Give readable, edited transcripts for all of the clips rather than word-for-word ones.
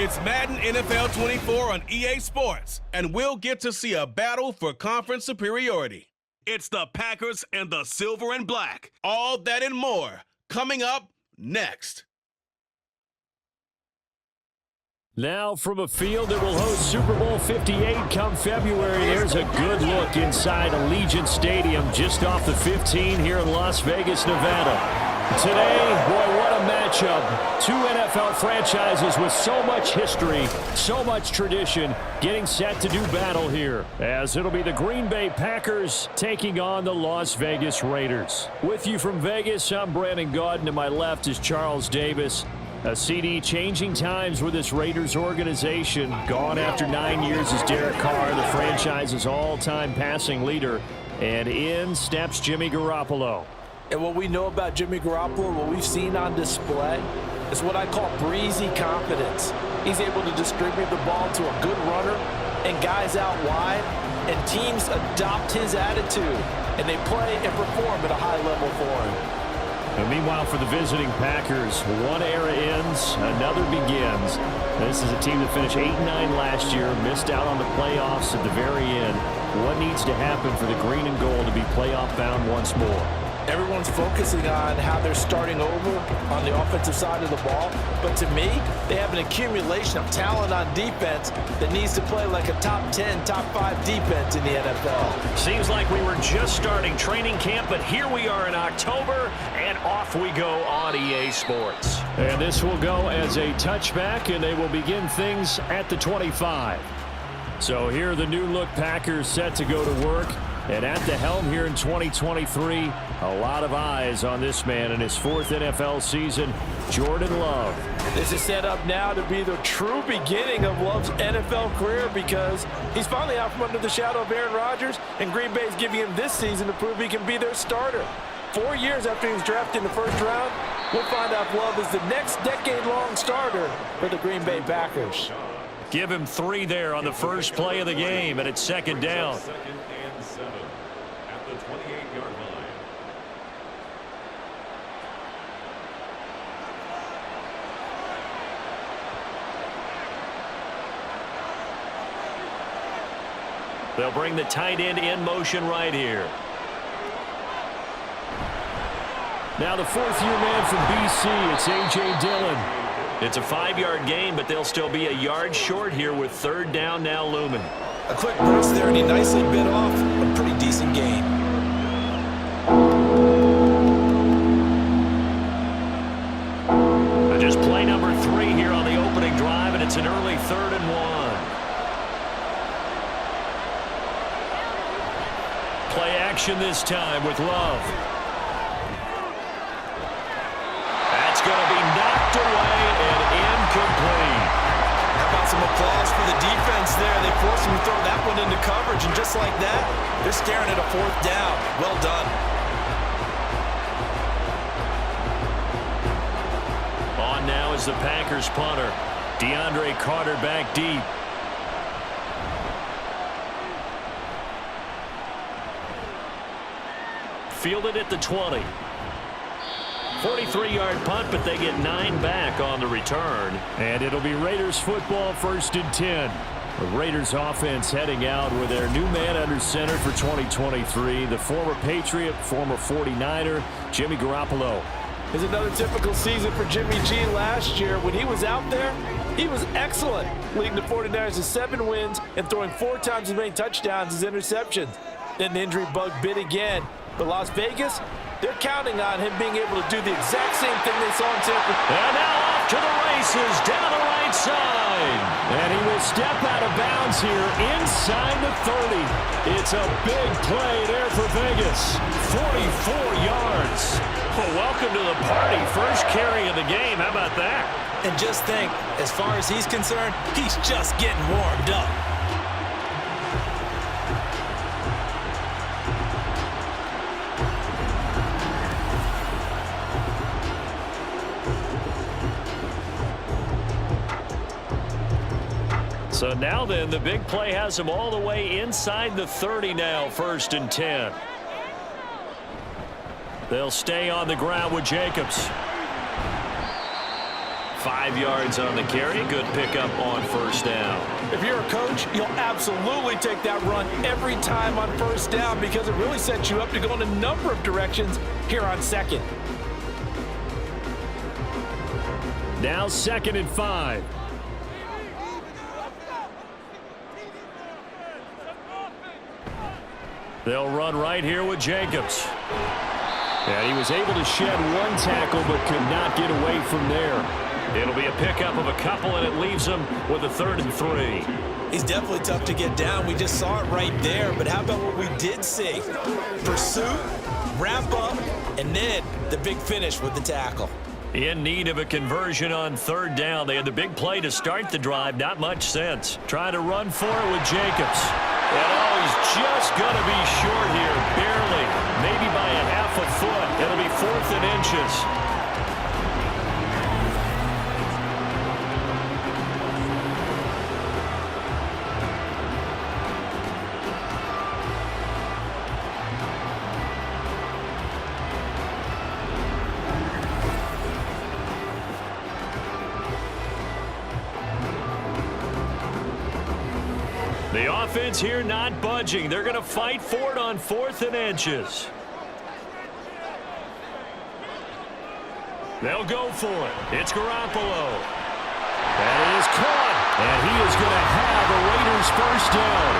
It's Madden NFL 24 on EA Sports, and we'll get to see a battle for conference superiority. It's the Packers and the Silver and Black. All that and more coming up next. Now from a field that will host Super Bowl 58 come February, there's a good look inside Allegiant Stadium just off the 15 here in Las Vegas, Nevada. Today, boy, what a matchup. Two NFL franchises with so much history, so much tradition, getting set to do battle here, as it'll be the Green Bay Packers taking on the Las Vegas Raiders. With you from Vegas, I'm Brandon Gaudin. To my left is Charles Davis. A CD changing times with this Raiders organization. Gone after 9 years is Derek Carr, the franchise's all-time passing leader. And in steps Jimmy Garoppolo. And what we know about Jimmy Garoppolo, what we've seen on display, is what I call breezy confidence. He's able to distribute the ball to a good runner and guys out wide, and teams adopt his attitude, and they play and perform at a high level for him. And meanwhile, for the visiting Packers, one era ends, another begins. This is a team that finished 8-9 last year, missed out on the playoffs at the very end. What needs to happen for the green and gold to be playoff bound once more? Everyone's focusing on how they're starting over on the offensive side of the ball. But to me, they have an accumulation of talent on defense that needs to play like a top 10, top 5 defense in the NFL. Seems like we were just starting training camp, but here we are in October, and off we go on EA Sports. And this will go as a touchback, and they will begin things at the 25. So here are the new-look Packers set to go to work. And at the helm here in 2023, a lot of eyes on this man in his fourth NFL season, Jordan Love. This is set up now to be the true beginning of Love's NFL career, because he's finally out from under the shadow of Aaron Rodgers, and Green Bay's giving him this season to prove he can be their starter. 4 years after he was drafted in the first round, we'll find out if Love is the next decade-long starter for the Green Bay Packers. Give him 3 there on the first play of the game, and it's second down. At the 28-yard line. They'll bring the tight end in motion right here. Now the fourth-year man from BC, it's A.J. Dillon. It's a 5-yard gain, but they'll still be a yard short here with third down now looming. A quick burst there, and he nicely bit off a pretty decent gain. Just play number 3 here on the opening drive, and it's an early 3rd and 1. Play action this time with Love. That's going to be knocked away and incomplete. How about some applause for the defense there? They forced him to throw that one into coverage, and just like that, they're staring at a 4th down. Well done. On now is the Packers punter. DeAndre Carter back deep. Fielded at the 20. 43-yard punt, but they get 9 back on the return. And it'll be Raiders football, 1st and 10. The Raiders offense heading out with their new man under center for 2023, the former Patriot, former 49er, Jimmy Garoppolo. It's another typical season for Jimmy G. Last year. When he was out there, he was excellent, leading the 49ers to 7 wins and throwing 4 times as many touchdowns as interceptions. Then the injury bug bit again. But Las Vegas, they're counting on him being able to do the exact same thing they saw in San Francisco. And now off to the races down the right side. And he will step out of bounds here inside the 30. It's a big play there for Vegas. 44 yards. Well, welcome to the party. First carry of the game. How about that? And just think, as far as he's concerned, he's just getting warmed up. So now then, the big play has him all the way inside the 30 now, 1st and 10. They'll stay on the ground with Jacobs. 5 yards on the carry. Good pickup on first down. If you're a coach, you'll absolutely take that run every time on first down because it really sets you up to go in a number of directions here on second. Now 2nd and 5. They'll run right here with Jacobs. And he was able to shed 1 tackle but could not get away from there. It'll be a pickup of a couple, and it leaves them with a 3rd and 3. He's definitely tough to get down. We just saw it right there. But how about what we did see? Pursuit, wrap up, and then the big finish with the tackle. In need of a conversion on 3rd down. They had the big play to start the drive. Not much sense. Trying to run for it with Jacobs. And he's just going to be short here. Barely. Maybe by a half a foot. It'll be 4th and inches. The offense here not budging. They're going to fight for it on 4th and inches. They'll go for it. It's Garoppolo. That is caught. And he is going to have a Raiders first down.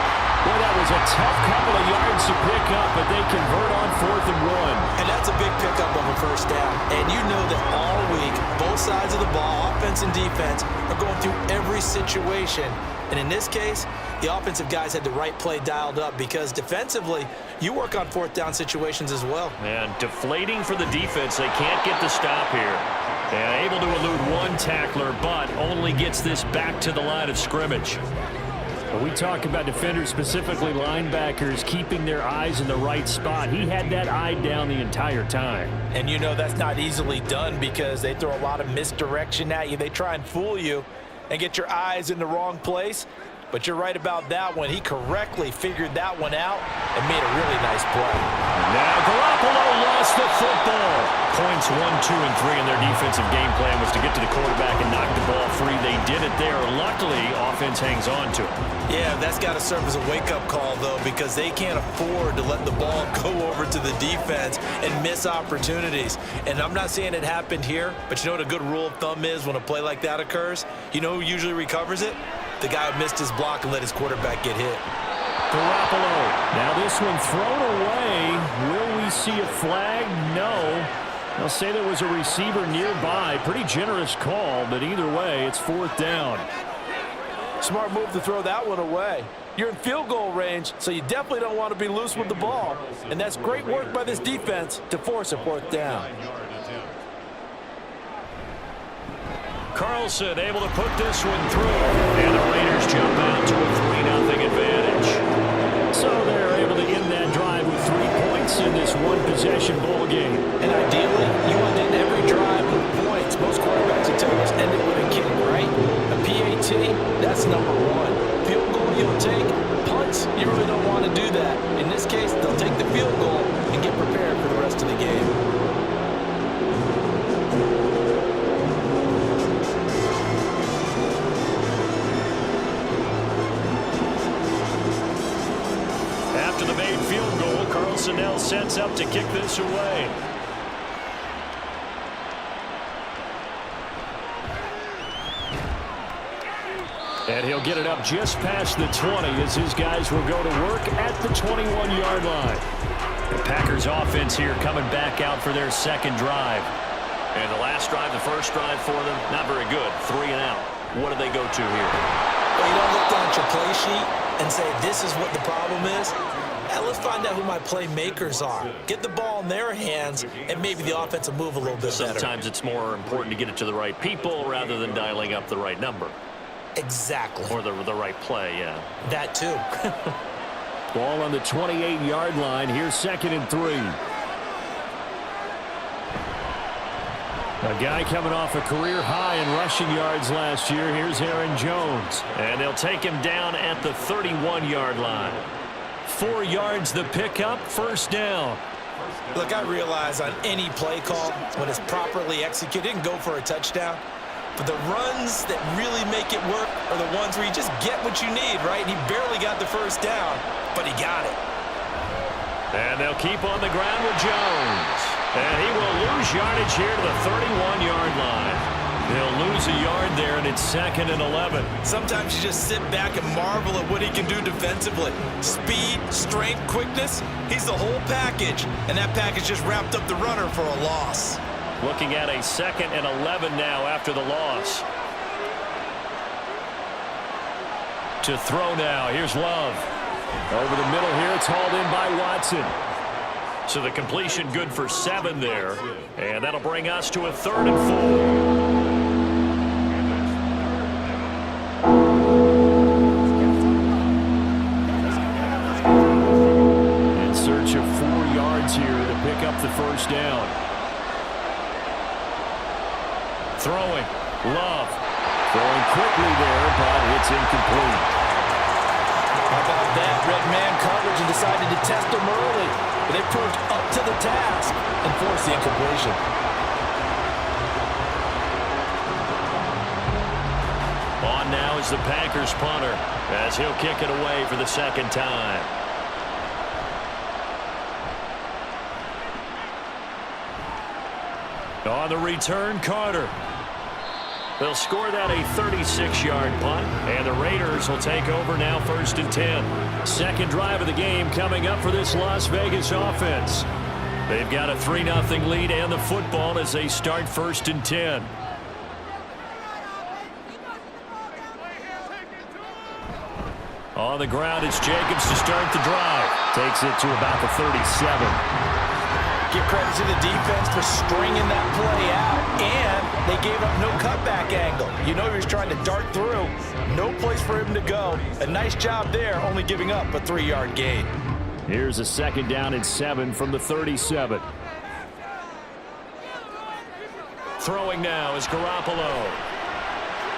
Well, that was a tough couple of yards to pick up, but they convert on 4th and 1. And that's a big pickup of a first down. And you know that all week, both sides of the ball, offense and defense, are going through every situation. And in this case, the offensive guys had the right play dialed up because defensively, you work on 4th down situations as well. And deflating for the defense. They can't get the stop here. And able to elude 1 tackler, but only gets this back to the line of scrimmage. When we talk about defenders, specifically linebackers, keeping their eyes in the right spot, he had that eye down the entire time. And you know that's not easily done because they throw a lot of misdirection at you. They try and fool you and get your eyes in the wrong place. But you're right about that one. He correctly figured that one out and made a really nice play. Now Garoppolo lost the football. Points 1, 2, and 3 in their defensive game plan was to get to the quarterback and knock the ball free. They did it there. Luckily, offense hangs on to it. Yeah, that's got to serve as a wake-up call, though, because they can't afford to let the ball go over to the defense and miss opportunities. And I'm not saying it happened here, but you know what a good rule of thumb is when a play like that occurs? You know who usually recovers it? The guy who missed his block and let his quarterback get hit. Garoppolo. Now this one thrown away. Will we see a flag? No. They'll say there was a receiver nearby. Pretty generous call, but either way, it's 4th down. Smart move to throw that one away. You're in field goal range, so you definitely don't want to be loose with the ball. And that's great work by this defense to force a 4th down. Carlson able to put this one through. And the Raiders jump out to a 3-0 advantage. So they're able to end that drive with 3 points in this one-possession ball game. And ideally, you want to end every drive with points. Most quarterbacks will tell you just end it with a kick, right? A PAT, that's number 1. Field goal you'll take. Punts, you really don't want to do that. In this case, they'll take the field goal and get prepared for the rest of the game. Now sets up to kick this away. And he'll get it up just past the 20 as his guys will go to work at the 21-yard line. The Packers offense here coming back out for their 2nd drive. And the last drive, the first drive for them, not very good. 3 and out. What do they go to here? Well, you don't look down at your play sheet and say, this is what the problem is. Now let's find out who my playmakers are. Get the ball in their hands, and maybe the offense will move a little bit better. Sometimes it's more important to get it to the right people rather than dialing up the right number. Exactly. Or the right play, yeah. That too. Ball on the 28-yard line. Here's 2nd and 3. A guy coming off a career high in rushing yards last year. Here's Aaron Jones. And they'll take him down at the 31-yard line. 4 yards the pickup, first down. Look, I realize on any play call, when it's properly executed, it can go for a touchdown. But the runs that really make it work are the ones where you just get what you need, right? He barely got the first down, but he got it. And they'll keep on the ground with Jones. And he will lose yardage here to the 31-yard line. He'll lose a yard there, and it's 2nd and 11. Sometimes you just sit back and marvel at what he can do defensively. Speed, strength, quickness, he's the whole package. And that package just wrapped up the runner for a loss. Looking at a 2nd and 11 now after the loss. To throw now, here's Love. Over the middle here, it's hauled in by Watson. So the completion good for 7 there. And that'll bring us to a 3rd and 4. In search of 4 yards here to pick up the first down. Throwing, Love. Throwing quickly there, but it's incomplete. How about that? Red man coverage and decided to test him early. But they proved up to the task and forced the incompletion. On now is the Packers punter as he'll kick it away for the 2nd time. On the return, Carter. They'll score that a 36-yard punt, and the Raiders will take over now 1st and 10. Second drive of the game coming up for this Las Vegas offense. They've got a 3-0 lead and the football as they start 1st and 10. On the ground, it's Jacobs to start the drive. Takes it to about the 37. Give credit to the defense for stringing that play out, and they gave up no cutback angle. You know he was trying to dart through. No place for him to go. A nice job there, only giving up a 3-yard gain. Here's a 2nd down and 7 from the 37. Throwing now is Garoppolo.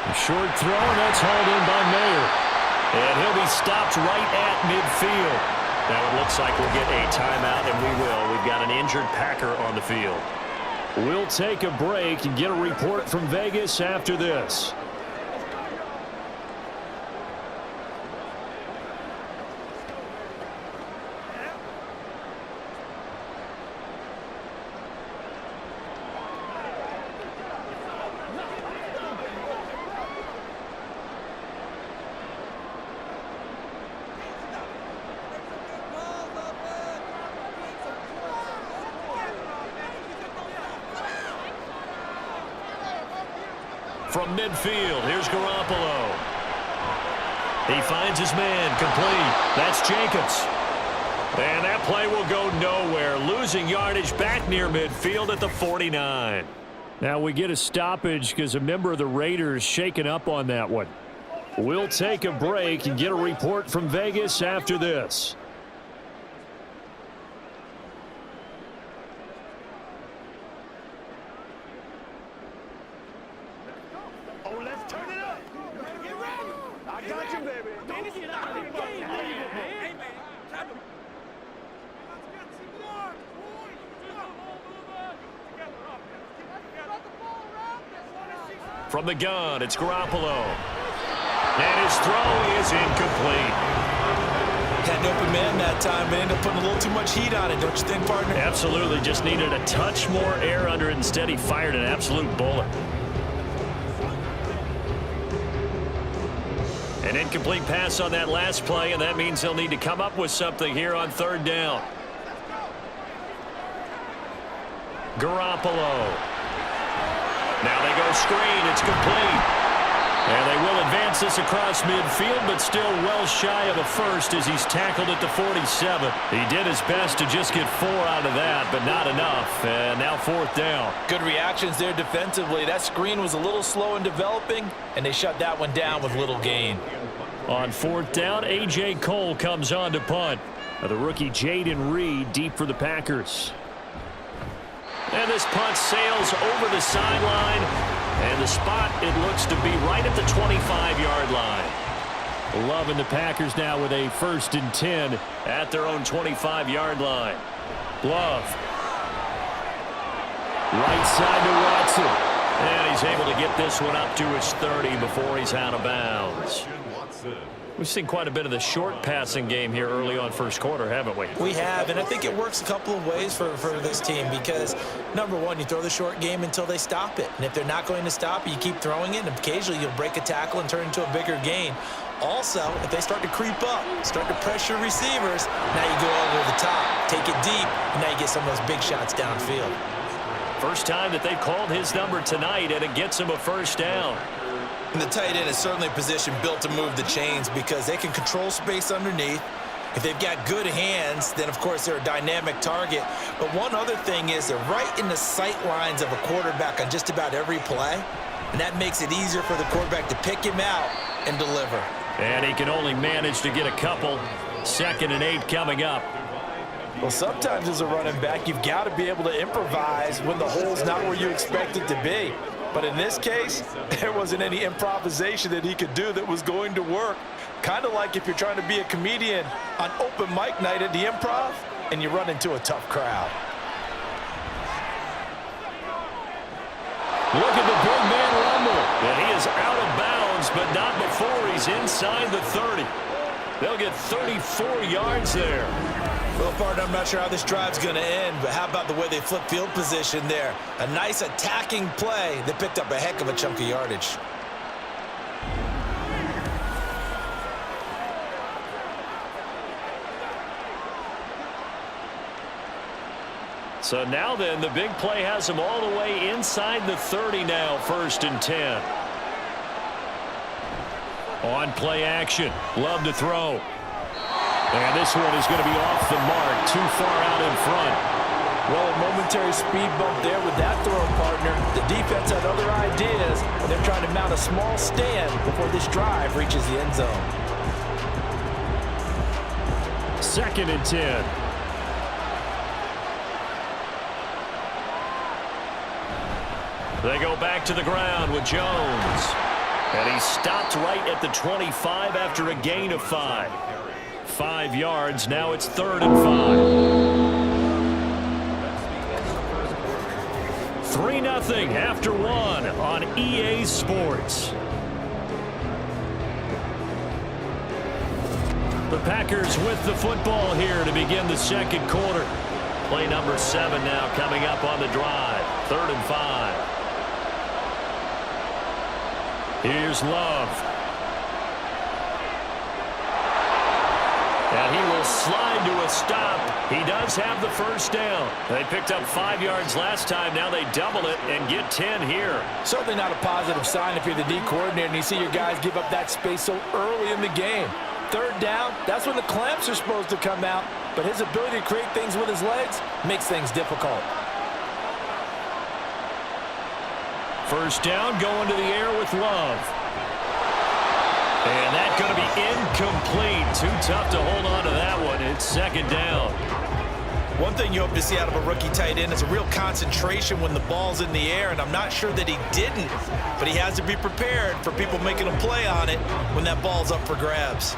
A short throw, and that's hauled in by Mayer. And he'll be stopped right at midfield. Now it looks like we'll get a timeout, and we will. We've got an injured Packer on the field. We'll take a break and get a report from Vegas after this. From midfield, here's Garoppolo. He finds his man, complete. That's Jacobs. And that play will go nowhere, losing yardage back near midfield at the 49. Now we get a stoppage because a member of the Raiders shaken up on that one. We'll take a break and get a report from Vegas after this. From the gun, it's Garoppolo. And his throw is incomplete. Had an open man that time, but ended up putting a little too much heat on it, don't you think, partner? Absolutely. Just needed a touch more air under it. Instead, he fired an absolute bullet. An incomplete pass on that last play, and that means they'll need to come up with something here on 3rd down. Garoppolo. Now they go screen. It's complete. And they will advance this across midfield, but still well shy of a first as he's tackled at the 47. He did his best to just get 4 out of that, but not enough. And now 4th down. Good reactions there defensively. That screen was a little slow in developing, and they shut that one down with little gain. On 4th down, A.J. Cole comes on to punt. The rookie Jaden Reed deep for the Packers. And this punt sails over the sideline. And the spot, it looks to be right at the 25-yard line. Love and the Packers now with a 1st and 10 at their own 25-yard line. Love. Right side to Watson. And he's able to get this one up to his 30 before he's out of bounds. We've seen quite a bit of the short passing game here early on first quarter, haven't we? We have, and I think it works a couple of ways for this team because, number one, you throw the short game until they stop it. And if they're not going to stop it, you keep throwing it, and occasionally you'll break a tackle and turn into a bigger gain. Also, if they start to creep up, start to pressure receivers, now you go over the top, take it deep, and now you get some of those big shots downfield. First time that they've called his number tonight, and it gets him a first down. And the tight end is certainly a position built to move the chains because they can control space underneath. If they've got good hands, then, of course, they're a dynamic target. But one other thing is they're right in the sight lines of a quarterback on just about every play, and that makes it easier for the quarterback to pick him out and deliver. And he can only manage to get a couple. 2nd and 8 coming up. Well, sometimes as a running back, you've got to be able to improvise when the hole's not where you expect it to be. But in this case, there wasn't any improvisation that he could do that was going to work. Kind of like if you're trying to be a comedian on open mic night at the Improv and you run into a tough crowd. Look at the big man rumble. And he is out of bounds, but not before he's inside the 30. They'll get 34 yards there. Well, partner, I'm not sure how this drive's going to end, but how about the way they flip field position there? A nice attacking play that picked up a heck of a chunk of yardage. So now then, the big play has him all the way inside the 30 now, 1st and 10. On play action, Love to throw. And this one is going to be off the mark, too far out in front. Well, a momentary speed bump there with that throw, partner. The defense had other ideas, and they're trying to mount a small stand before this drive reaches the end zone. 2nd and 10. They go back to the ground with Jones. And he stopped right at the 25 after a gain of 5. 5 yards. Now it's 3rd and 5. 3-0 after 1 on EA Sports. The Packers with the football here to begin the 2nd quarter. Play number 7 now coming up on the drive. 3rd and 5. Here's Love. And he will slide to a stop. He does have the first down. They picked up 5 yards last time. Now they double it and get 10 here. Certainly not a positive sign if you're the D coordinator and you see your guys give up that space so early in the game. 3rd down, that's when the clamps are supposed to come out. But his ability to create things with his legs makes things difficult. First down, going to the air with Love. And that's going to be incomplete. Too tough to hold on to that one. It's 2nd down. One thing you hope to see out of a rookie tight end is a real concentration when the ball's in the air, and I'm not sure that he didn't, but he has to be prepared for people making a play on it when that ball's up for grabs.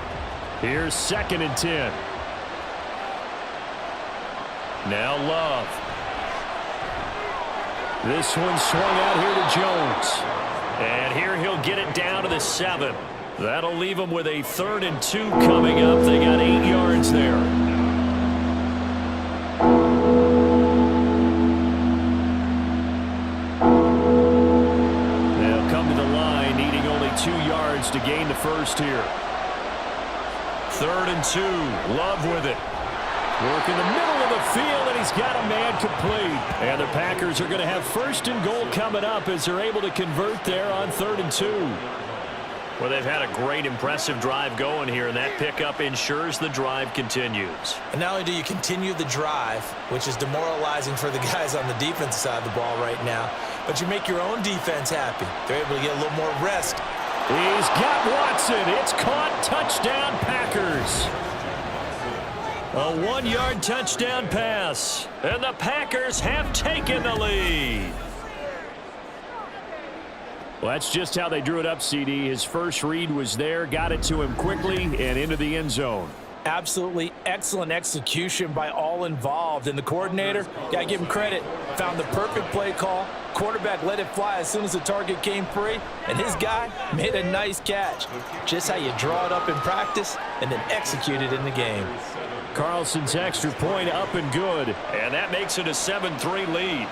Here's 2nd and 10. Now Love. This one swung out here to Jones. And here he'll get it down to the 7. That'll leave him with a 3rd and 2 coming up. They got 8 yards there. They'll come to the line, needing only 2 yards to gain the first here. 3rd and 2. Love with it. Work in the middle of the field, and he's got a man complete. And the Packers are going to have 1st and goal coming up as they're able to convert there on 3rd and 2. Well, they've had a great, impressive drive going here, and that pickup ensures the drive continues. And not only do you continue the drive, which is demoralizing for the guys on the defensive side of the ball right now, but you make your own defense happy. They're able to get a little more rest. He's got Watson. It's caught. Touchdown, Packers. A 1-yard touchdown pass, and the Packers have taken the lead. Well, that's just how they drew it up, CD. His first read was there, got it to him quickly, and into the end zone. Absolutely excellent execution by all involved. And the coordinator, got to give him credit, found the perfect play call. Quarterback let it fly as soon as the target came free, and his guy made a nice catch. Just how you draw it up in practice and then execute it in the game. Carlson's extra point up and good. And that makes it a 7-3 lead.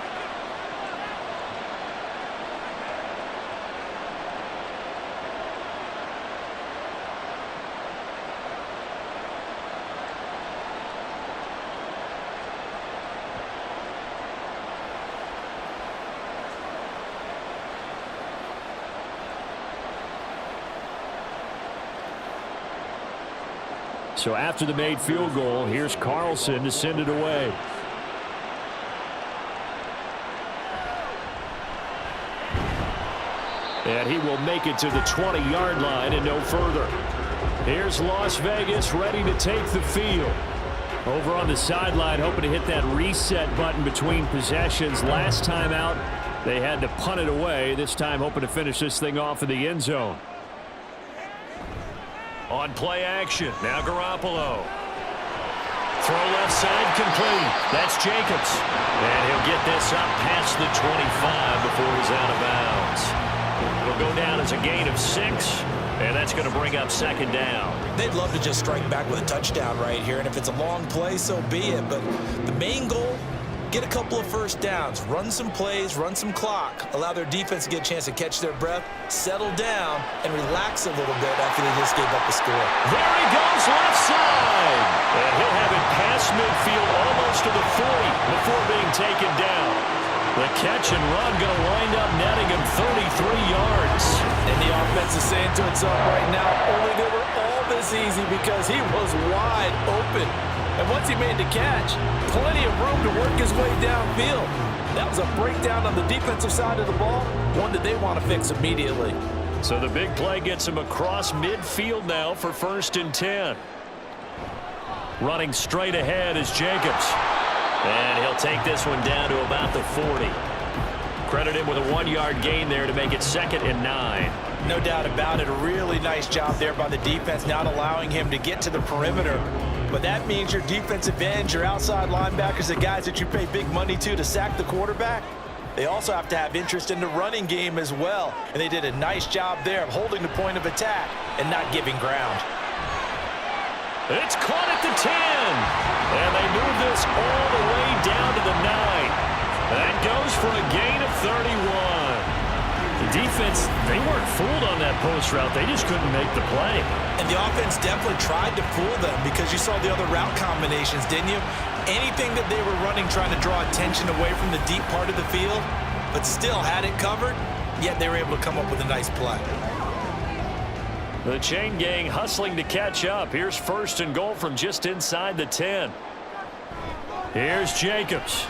So after the made field goal, here's Carlson to send it away. And he will make it to the 20-yard line and no further. Here's Las Vegas ready to take the field. Over on the sideline, hoping to hit that reset button between possessions. Last time out, they had to punt it away. This time hoping to finish this thing off in the end zone. On play action, now Garoppolo. Throw left side complete. That's Jacobs. And he'll get this up past the 25 before he's out of bounds. It'll go down as a gain of 6, and that's going to bring up second down. They'd love to just strike back with a touchdown right here, and if it's a long play, so be it. But the main goal, get a couple of first downs, run some plays, run some clock, allow their defense to get a chance to catch their breath, settle down, and relax a little bit after they just gave up a score. There he goes left side. And he'll have it past midfield almost to the 40 before being taken down. The catch and run going to wind up netting him 33 yards. And the offense is saying to itself right now, only they were all this easy because he was wide open. And once he made the catch, plenty of room to work his way downfield. That was a breakdown on the defensive side of the ball, one that they want to fix immediately. So the big play gets him across midfield now for 1st and 10. Running straight ahead is Jacobs. And he'll take this one down to about the 40. Credit him with a 1-yard gain there to make it 2nd and 9. No doubt about it. A really nice job there by the defense, not allowing him to get to the perimeter. But that means your defensive ends, your outside linebackers, the guys that you pay big money to sack the quarterback, they also have to have interest in the running game as well. And they did a nice job there of holding the point of attack and not giving ground. It's caught at the 10. And they move this all the way down to the 9. That goes for a gain of 31. The defense, they weren't fooled on that post route. They just couldn't make the play. And the offense definitely tried to fool them because you saw the other route combinations, didn't you? Anything that they were running trying to draw attention away from the deep part of the field, but still had it covered, yet they were able to come up with a nice play. The chain gang hustling to catch up. Here's 1st and goal from just inside the 10. Here's Jacobs.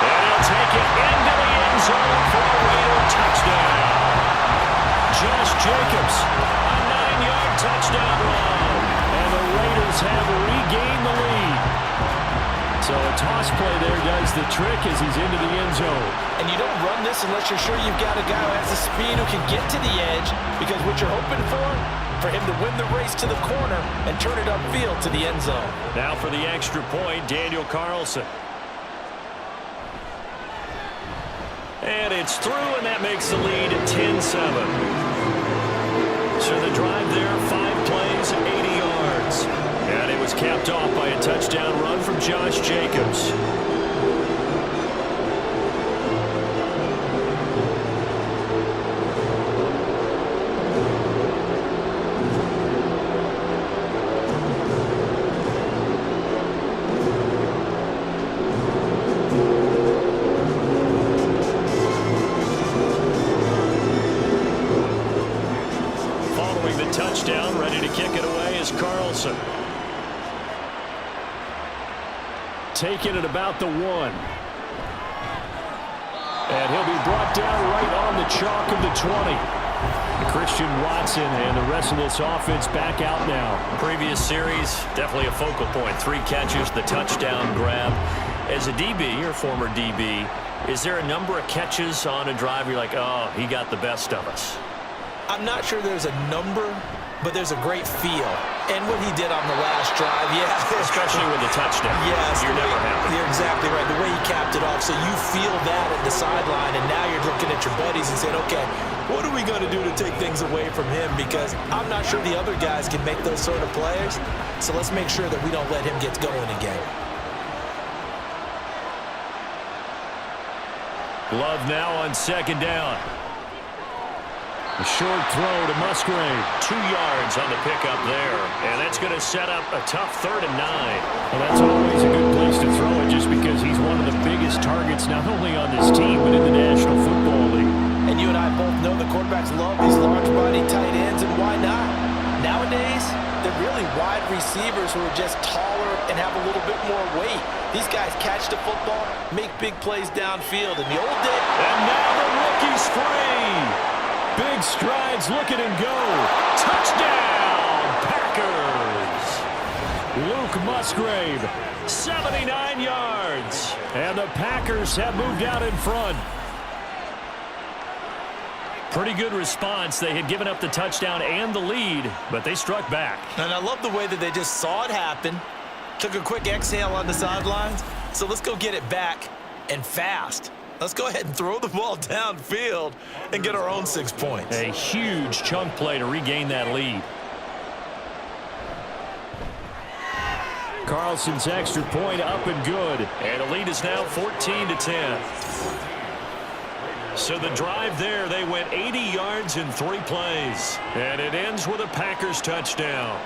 And he'll take it into the end zone for a Raider touchdown. Josh Jacobs, a 9-yard touchdown run. And the Raiders have regained the lead. So a toss play there does the trick as he's into the end zone. And you don't run this unless you're sure you've got a guy who has the speed who can get to the edge, because what you're hoping for him to win the race to the corner and turn it upfield to the end zone. Now for the extra point, Daniel Carlson. And it's through, and that makes the lead 10-7. So the drive there, 5 plays, 80 yards. And it was capped off by a touchdown run from Josh Jacobs. Following the touchdown, ready to kick it away is Carlson. Taken at about the 1. And he'll be brought down right on the chalk of the 20. Christian Watson and the rest of this offense back out now. Previous series, definitely a focal point. 3 catches, the touchdown grab. As a DB, or former DB, is there a number of catches on a drive you're like, oh, he got the best of us? I'm not sure there's a number, but there's a great feel. And what he did on the last drive, Especially with the touchdown. Yes. You're never happy. You're exactly right. The way he capped it off, so you feel that at the sideline, and now you're looking at your buddies and saying, okay, what are we going to do to take things away from him? Because I'm not sure the other guys can make those sort of plays. So let's make sure that we don't let him get going again. Love now on second down. A short throw to Musgrave. 2 yards on the pickup there. And that's going to set up a tough 3rd and 9. Well, that's always a good place to throw it just because he's one of the biggest targets not only on this team but in the National Football League. And you and I both know the quarterbacks love these large-body tight ends, and why not? Nowadays, they're really wide receivers who are just taller and have a little bit more weight. These guys catch the football, make big plays downfield. In the old days. And now the rookie's free. Big strides, look at him go. Touchdown, Packers. Luke Musgrave, 79 yards. And the Packers have moved out in front. Pretty good response. They had given up the touchdown and the lead, but they struck back. And I love the way that they just saw it happen, took a quick exhale on the sidelines. So let's go get it back and fast. Let's go ahead and throw the ball downfield and get our own 6 points. A huge chunk play to regain that lead. Carlson's extra point up and good. And the lead is now 14-10. So the drive there, they went 80 yards in 3 plays. And it ends with a Packers touchdown.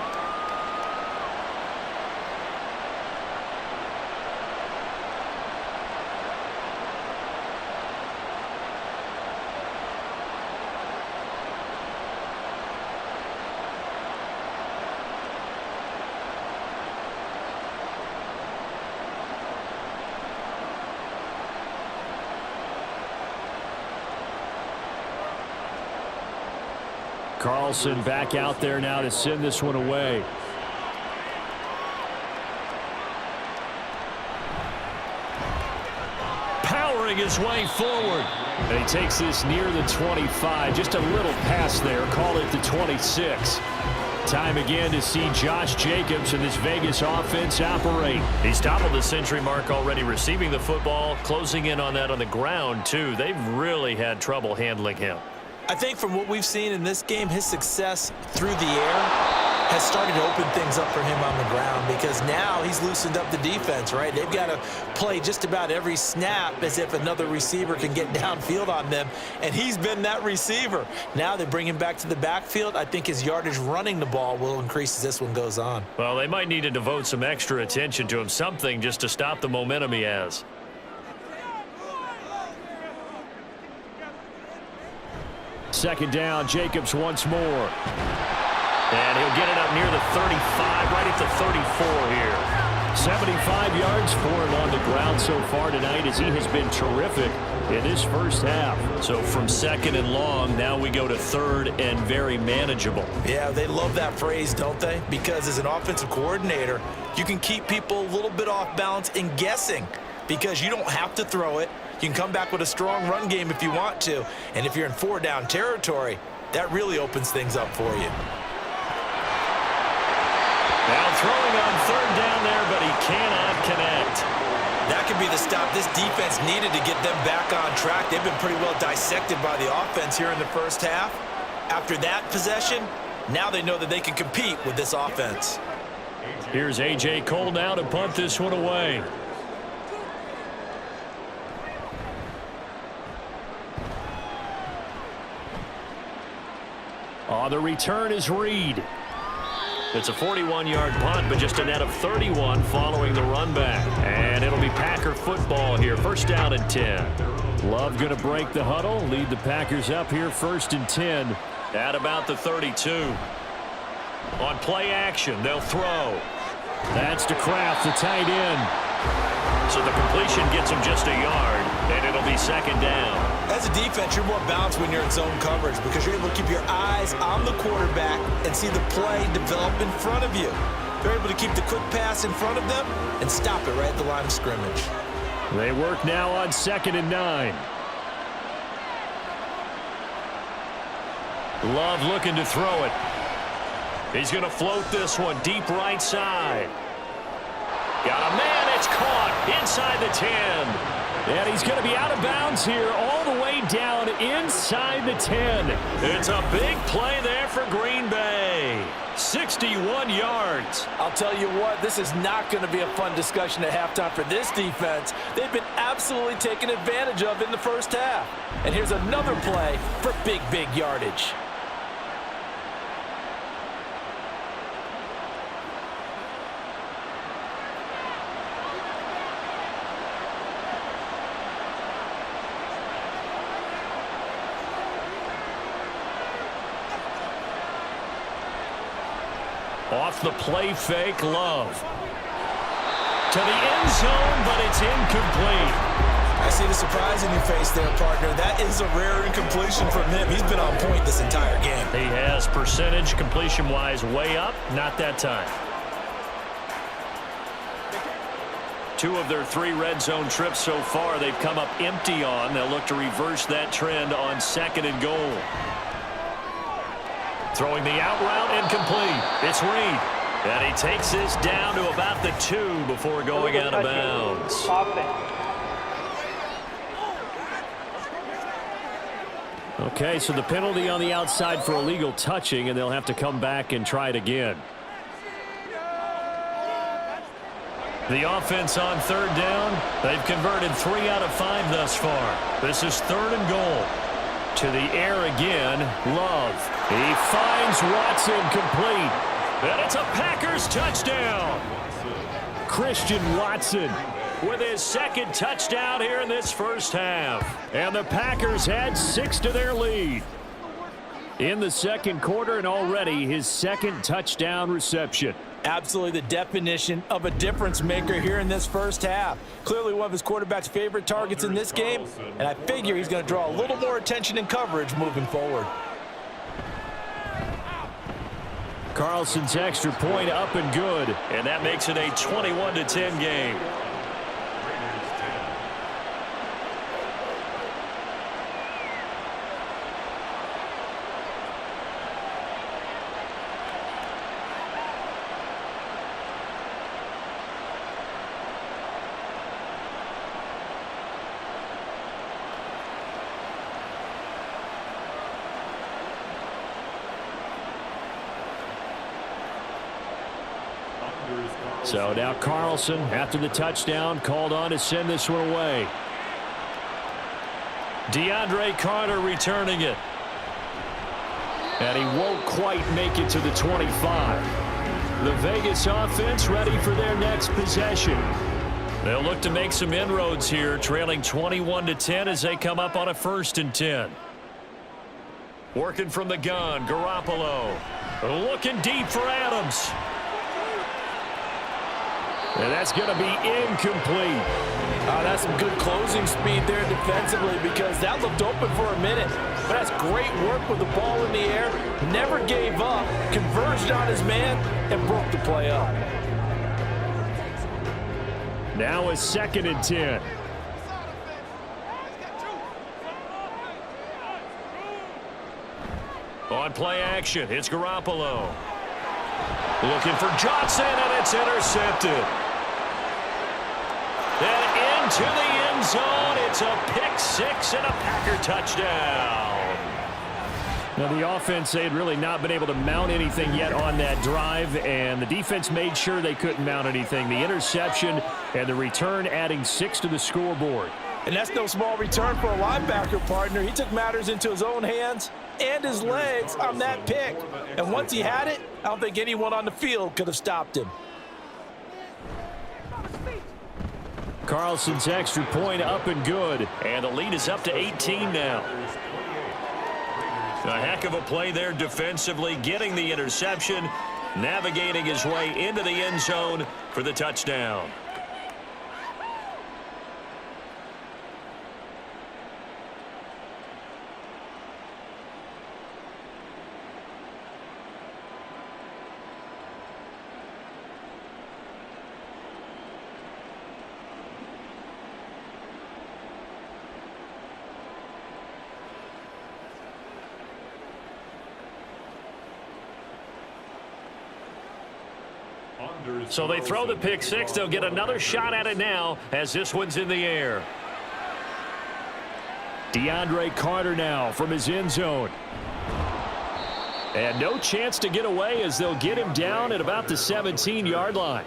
Carlson back out there now to send this one away. Powering his way forward. And he takes this near the 25. Just a little pass there. Call it the 26. Time again to see Josh Jacobs and this Vegas offense operate. He's toppled the century mark already receiving the football, closing in on that on the ground, too. They've really had trouble handling him. I think from what we've seen in this game, his success through the air has started to open things up for him on the ground because now he's loosened up the defense, right? They've got to play just about every snap as if another receiver can get downfield on them, and he's been that receiver. Now they bring him back to the backfield. I think his yardage running the ball will increase as this one goes on. Well, they might need to devote some extra attention to him, something just to stop the momentum he has. Second down, Jacobs once more. And he'll get it up near the 35, right at the 34 here. 75 yards for him on the ground so far tonight as he has been terrific in this first half. So from second and long, now we go to third and very manageable. Yeah, they love that phrase, don't they? Because as an offensive coordinator, you can keep people a little bit off balance and guessing because you don't have to throw it. You can come back with a strong run game if you want to. And if you're in 4-down territory, that really opens things up for you. Now throwing on third down there, but he cannot connect. That could be the stop this defense needed to get them back on track. They've been pretty well dissected by the offense here in the first half. After that possession, now they know that they can compete with this offense. Here's A.J. Cole now to punt this one away. On the return is Reed. It's a 41-yard punt, but just a net of 31 following the run back. And it'll be Packer football here. First down and 10. Love going to break the huddle, lead the Packers up here first and 10. At about the 32. On play action, they'll throw. That's to Kraft, the tight end. So the completion gets him just a yard, and it'll be second down. As a defense, you're more balanced when you're in zone coverage because you're able to keep your eyes on the quarterback and see the play develop in front of you. They're able to keep the quick pass in front of them and stop it right at the line of scrimmage. They work now on 2nd and 9. Love looking to throw it. He's going to float this one deep right side. Got a man. It's caught inside the 10. And he's going to be out of bounds here all the way down inside the 10. It's a big play there for Green Bay. 61 yards. I'll tell you what, this is not going to be a fun discussion at halftime for this defense. They've been absolutely taken advantage of in the first half. And here's another play for big yardage. Off the play fake, Love. To the end zone, but it's incomplete. I see the surprise in your face there, partner. That is a rare incompletion from him. He's been on point this entire game. He has percentage completion-wise way up. Not that time. 2 of their 3 red zone trips so far they've come up empty on. They'll look to reverse that trend on 2nd and goal. Throwing the out route incomplete. It's Reed. And he takes this down to about the 2 before going out of bounds. Okay, so the penalty on the outside for illegal touching, and they'll have to come back and try it again. The offense on 3rd down. They've converted 3 out of 5 thus far. This is 3rd and goal. To the air again, Love. He finds Watson complete. And it's a Packers touchdown. Christian Watson With his 2nd touchdown here in this first half. And the Packers had 6 to their lead in the 2nd quarter, and already his 2nd touchdown reception. Absolutely the definition of a difference maker here in this first half. Clearly one of his quarterback's favorite targets in this game, and I figure he's going to draw a little more attention and coverage moving forward. Carlson's extra point up and good. And that makes it a 21-10 game. So now Carlson, after the touchdown, called on to send this one away. DeAndre Carter returning it. And he won't quite make it to the 25. The Vegas offense ready for their next possession. They'll look to make some inroads here, trailing 21-10 as they come up on a 1st and 10. Working from the gun, Garoppolo. Looking deep for Adams. And that's going to be incomplete. That's some good closing speed there defensively, because that looked open for a minute. But that's great work with the ball in the air. Never gave up, converged on his man, and broke the play up. Now a 2nd and 10. On play action, it's Garoppolo. Looking for Johnson, and it's intercepted. And into the end zone, it's a pick 6 and a Packer touchdown. Now the offense, they had really not been able to mount anything yet on that drive, and the defense made sure they couldn't mount anything. The interception and the return adding 6 to the scoreboard. And that's no small return for a linebacker, partner. He took matters into his own hands and his legs on that pick. And once he had it, I don't think anyone on the field could have stopped him. Carlson's extra point up and good. And the lead is up to 18 now. A heck of a play there defensively, getting the interception, navigating his way into the end zone for the touchdown. So they throw the pick six. They'll get another shot at it now as this one's in the air. DeAndre Carter now from his end zone. And no chance to get away as they'll get him down at about the 17-yard line.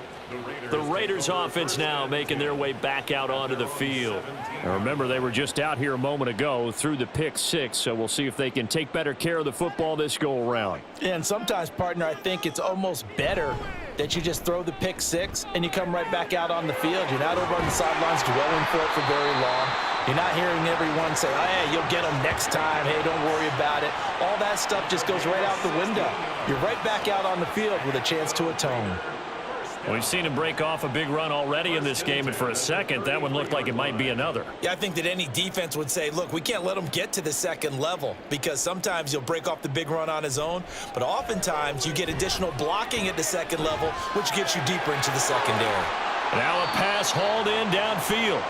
The Raiders offense now making their way back out onto the field. Now remember, they were just out here a moment ago through the pick six, so we'll see if they can take better care of the football this go-around. And sometimes, partner, I think it's almost better that you just throw the pick six and you come right back out on the field. You're not over on the sidelines dwelling for it for very long. You're not hearing everyone say, oh, hey, you'll get them next time. Hey, don't worry about it. All that stuff just goes right out the window. You're right back out on the field with a chance to atone. We've seen him break off a big run already in this game, and for a second, that one looked like it might be another. Yeah, I think that any defense would say, look, we can't let him get to the second level because sometimes he'll break off the big run on his own, but oftentimes you get additional blocking at the second level, which gets you deeper into the secondary. Now a pass hauled in downfield.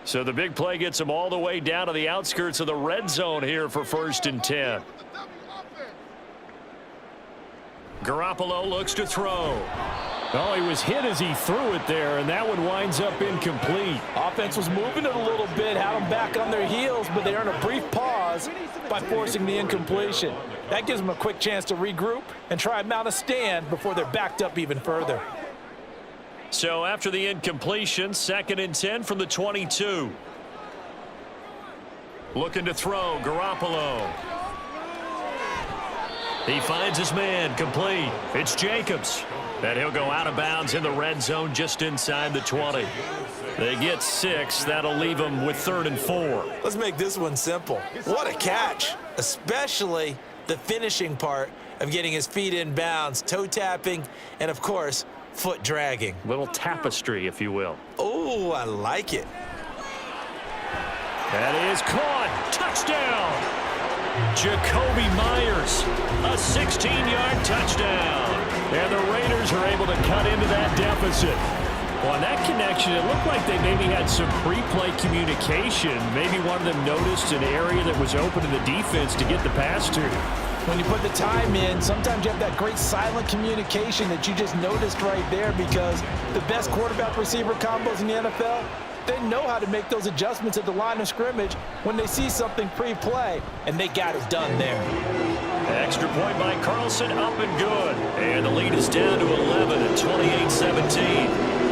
So the big play gets him all the way down to the outskirts of the red zone here for 1st and 10. Garoppolo looks to throw. Oh, he was hit as he threw it there, and that one winds up incomplete. Offense was moving it a little bit, had them back on their heels, but they earn a brief pause by forcing the incompletion. That gives them a quick chance to regroup and try and mount a stand before they're backed up even further. So after the incompletion, 2nd and 10 from the 22. Looking to throw, Garoppolo. He finds his man, complete. It's Jacobs. And he'll go out of bounds in the red zone just inside the 20. They get 6. That'll leave them with 3rd and 4. Let's make this one simple. What a catch, especially the finishing part of getting his feet in bounds, toe tapping, and of course, foot dragging. Little tapestry, if you will. Oh, I like it. That is caught. Touchdown! Jacoby Myers, a 16-yard touchdown. And the Raiders are able to cut into that deficit. Well, on that connection, it looked like they maybe had some pre-play communication. Maybe one of them noticed an area that was open to the defense to get the pass to. When you put the time in, sometimes you have that great silent communication that you just noticed right there, because the best quarterback-receiver combos in the NFL, they know how to make those adjustments at the line of scrimmage when they see something pre-play, and they got it done there. Extra point by Carlson, up and good. And the lead is down to 11 at 28-17.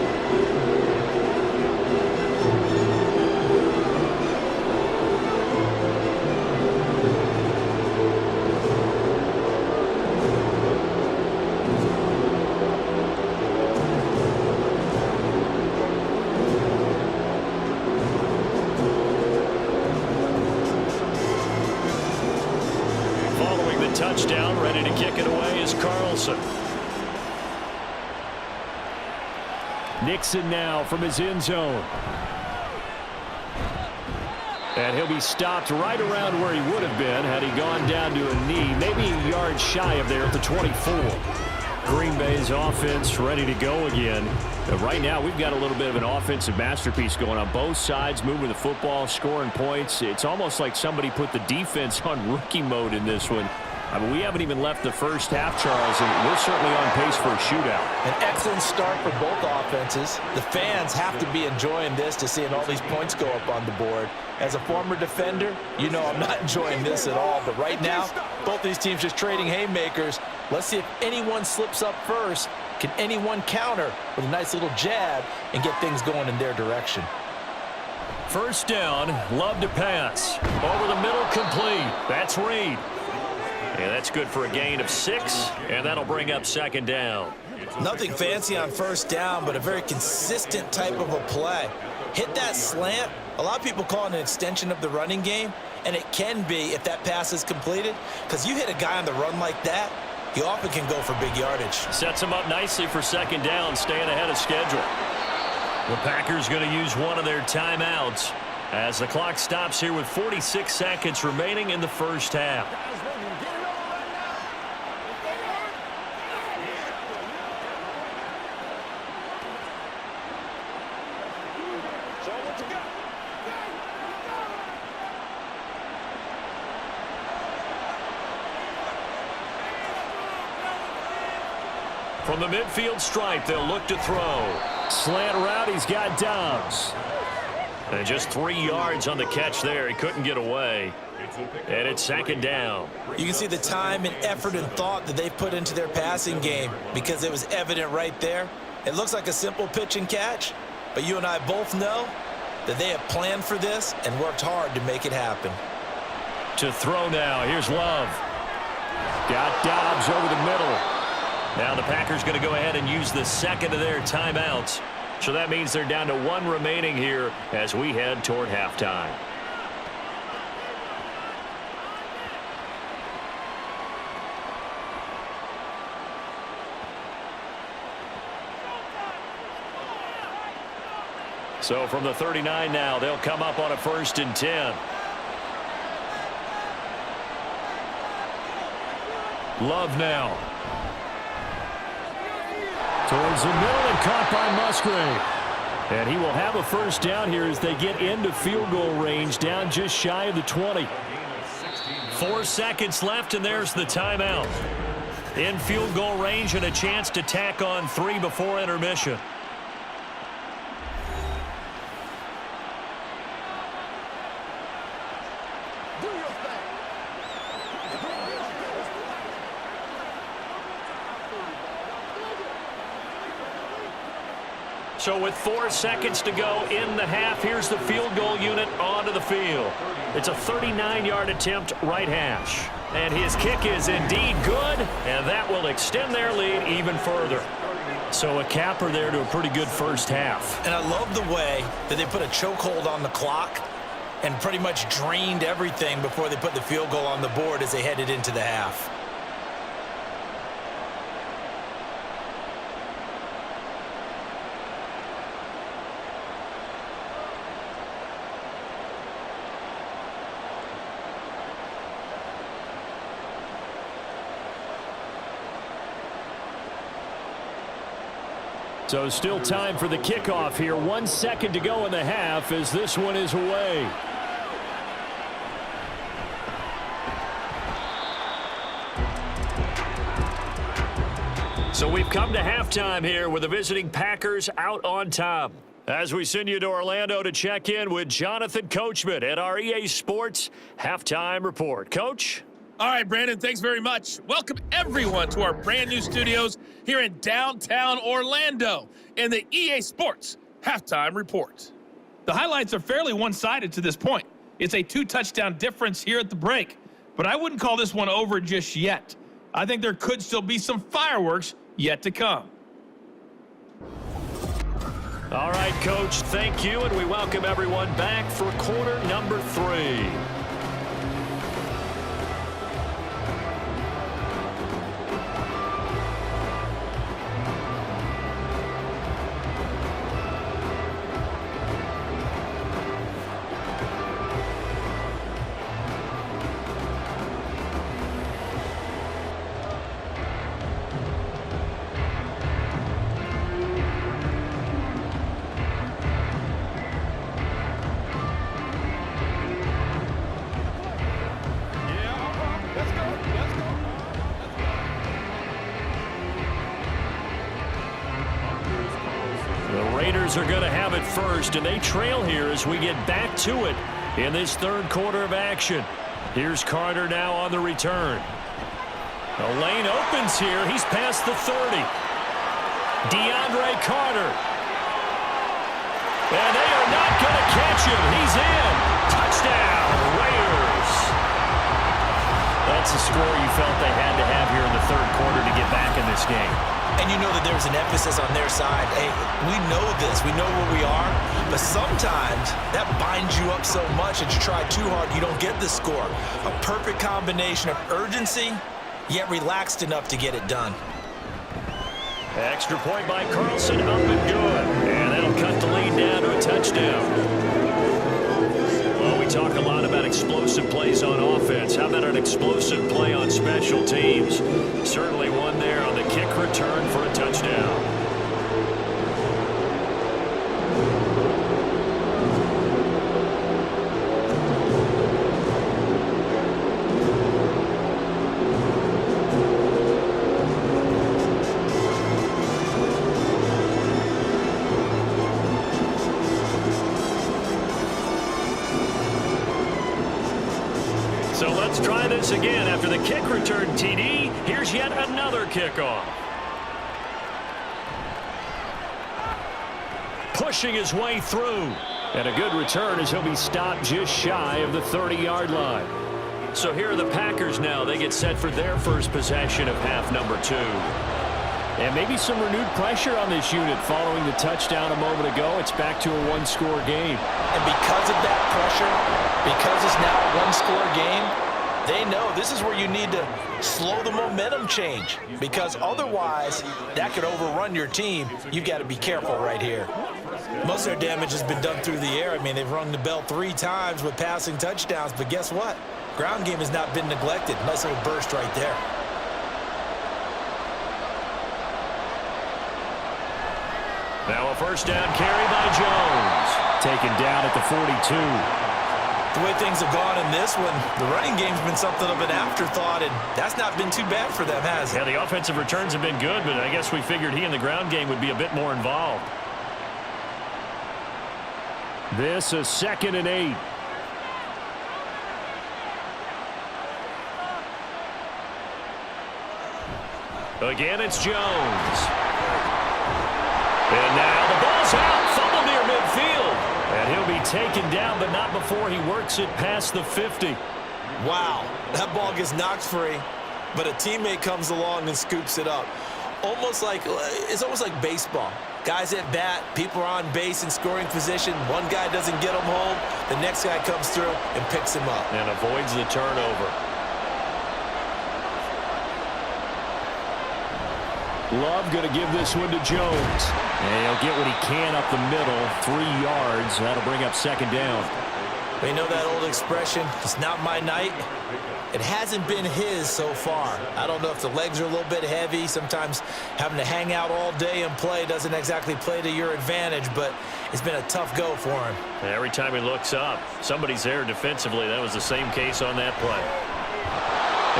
Touchdown, ready to kick it away is Carlson. Nixon now from his end zone. And he'll be stopped right around where he would have been had he gone down to a knee, maybe a yard shy of there at the 24. Green Bay's offense ready to go again. But right now, we've got a little bit of an offensive masterpiece going on both sides, moving the football, scoring points. It's almost like somebody put the defense on rookie mode in this one. I mean, we haven't even left the first half, Charles, and we're certainly on pace for a shootout. An excellent start for both offenses. The fans have to be enjoying this to seeing all these points go up on the board. As a former defender, you know I'm not enjoying this at all. But right now, both these teams just trading haymakers. Let's see if anyone slips up first. Can anyone counter with a nice little jab and get things going in their direction? First down, Love to pass. Over the middle, complete. That's Reed. And that's good for a gain of 6, and that'll bring up 2nd down. Nothing fancy on first down, but a very consistent type of a play. Hit that slant. A lot of people call it an extension of the running game, and it can be if that pass is completed, because you hit a guy on the run like that, he often can go for big yardage. Sets him up nicely for 2nd down, staying ahead of schedule. The Packers going to use one of their timeouts as the clock stops here with 46 seconds remaining in the first half. From the midfield stripe, they'll look to throw. Slant route, he's got Dobbs. And just 3 yards on the catch there. He couldn't get away. And it's second down. You can see the time and effort and thought that they've put into their passing game because it was evident right there. It looks like a simple pitch and catch, but you and I both know that they have planned for this and worked hard to make it happen. To throw now, here's Love. Got Dobbs over the middle. Now the Packers going to go ahead and use the second of their timeouts. So that means they're down to 1 remaining here as we head toward halftime. So from the 39 now, they'll come up on a 1st and 10. Love now. Towards the middle and caught by Musgrave. And he will have a 1st down here as they get into field goal range, down just shy of the 20. 4 seconds left, and there's the timeout. In field goal range and a chance to tack on 3 before intermission. So with 4 seconds to go in the half, here's the field goal unit onto the field. It's a 39-yard attempt, right hash. And his kick is indeed good, and that will extend their lead even further. So a capper there to a pretty good first half. And I love the way that they put a chokehold on the clock and pretty much drained everything before they put the field goal on the board as they headed into the half. So still time for the kickoff here. 1 second to go in the half as this one is away. So we've come to halftime here with the visiting Packers out on top. As we send you to Orlando to check in with Jonathan Coachman at our EA Sports Halftime Report. Coach? All right, Brandon, thanks very much. Welcome, everyone, to our brand-new studios here in downtown Orlando in the EA Sports Halftime Report. The highlights are fairly one-sided to this point. It's a 2-touchdown difference here at the break, but I wouldn't call this one over just yet. I think there could still be some fireworks yet to come. All right, Coach, thank you, and we welcome everyone back for quarter number 3. Are going to have it first, and they trail here as we get back to it in this third quarter of action. Here's Carter now on the return. The lane opens here. He's past the 30. DeAndre Carter. And they are not going to catch him. He's in. Touchdown, Raiders. That's a score you felt they had to have here in the third quarter to get back in this game. And you know that there's an emphasis on their side. Hey, we know this. We know where we are. But sometimes that binds you up so much that you try too hard, you don't get the score. A perfect combination of urgency, yet relaxed enough to get it done. Extra point by Carlson, up and good. And that'll cut the lead down to a touchdown. Well, we talk a lot about explosive plays on offense. How about an explosive play on special teams? Certainly one there on the kick return for a touchdown. So let's try this again. After the kick return TD, here's yet another kickoff. Pushing his way through. And a good return as he'll be stopped just shy of the 30-yard line. So here are the Packers now. They get set for their first possession of half number 2. And maybe some renewed pressure on this unit following the touchdown a moment ago. It's back to a one-score game. And because of that pressure, because it's now a one-score game, they know this is where you need to slow the momentum change, because otherwise that could overrun your team. You've got to be careful right here. Most of their damage has been done through the air. I mean, they've rung the bell 3 times with passing touchdowns, but guess what? Ground game has not been neglected. Nice little burst right there. Now a first down carry by Jones. Taken down at the 42. The way things have gone in this one, the running game's been something of an afterthought, and that's not been too bad for them, has it? Yeah, the offensive returns have been good, but I guess we figured he in the ground game would be a bit more involved. This a 2nd and 8. Again, it's Jones. And now the ball's out. Fumble near midfield. And he'll be taken down, but not before he works it past the 50. Wow, that ball gets knocked free, but a teammate comes along and scoops it up. It's almost like baseball. Guys at bat, people are on base in scoring position. One guy doesn't get him home. The next guy comes through and picks him up. And avoids the turnover. Love going to give this one to Jones. And he'll get what he can up the middle, 3 yards. That'll bring up 2nd down. We know that old expression, it's not my night. It hasn't been his so far. I don't know if the legs are a little bit heavy. Sometimes having to hang out all day and play doesn't exactly play to your advantage, but it's been a tough go for him. And every time he looks up, somebody's there defensively. That was the same case on that play.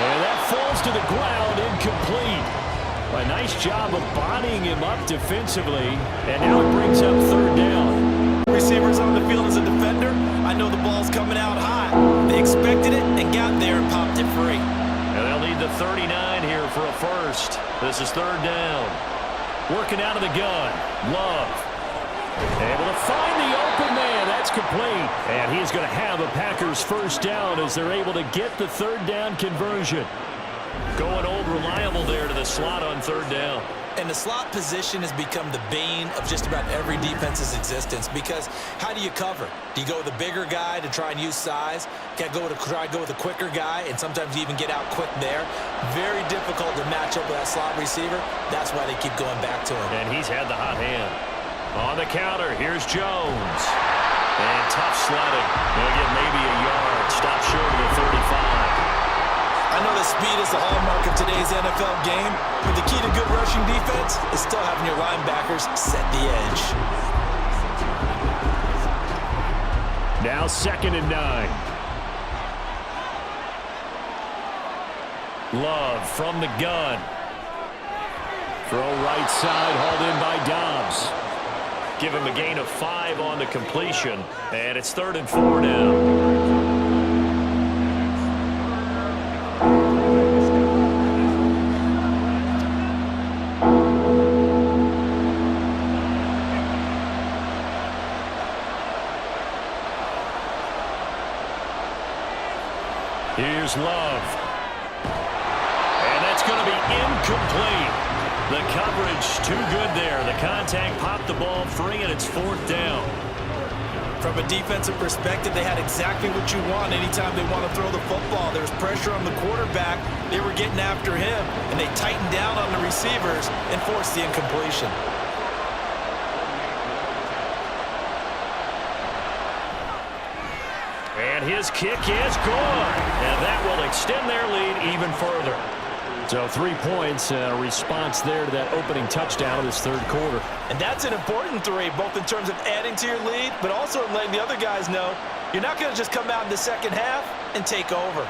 And that falls to the ground, incomplete. A nice job of bodying him up defensively, and now it brings up 3rd down. Receivers on the field as a defender, I know the ball's coming out high. They expected it and got there and popped it free. And they'll need the 39 here for a first. This is 3rd down. Working out of the gun, Love. Able to find the open man. That's complete. And he's going to have a Packers first down as they're able to get the 3rd down conversion. Going old reliable there to the slot on 3rd down. And the slot position has become the bane of just about every defense's existence, because how do you cover? Do you go with a bigger guy to try and use size? Try to go with a quicker guy, and sometimes you even get out quick there. Very difficult to match up with that slot receiver. That's why they keep going back to him. And he's had the hot hand. On the counter, here's Jones. And tough sledding. They'll get maybe a yard. Stop short of the 35. I know that speed is the hallmark of today's NFL game, but the key to good rushing defense is still having your linebackers set the edge. Now 2nd and 9. Love from the gun. Throw right side, hauled in by Dobbs. Give him a gain of 5 on the completion, and it's 3rd and 4 now. Here's Love. And that's going to be incomplete. The coverage too good there. The contact popped the ball free, and it's 4th down. From a defensive perspective, they had exactly what you want anytime they want to throw the football. There was pressure on the quarterback. They were getting after him, and they tightened down on the receivers and forced the incompletion. And his kick is good. And that will extend their lead even further. So 3 points, a response there to that opening touchdown of this 3rd quarter. And that's an important 3, both in terms of adding to your lead, but also in letting the other guys know you're not going to just come out in the 2nd half and take over.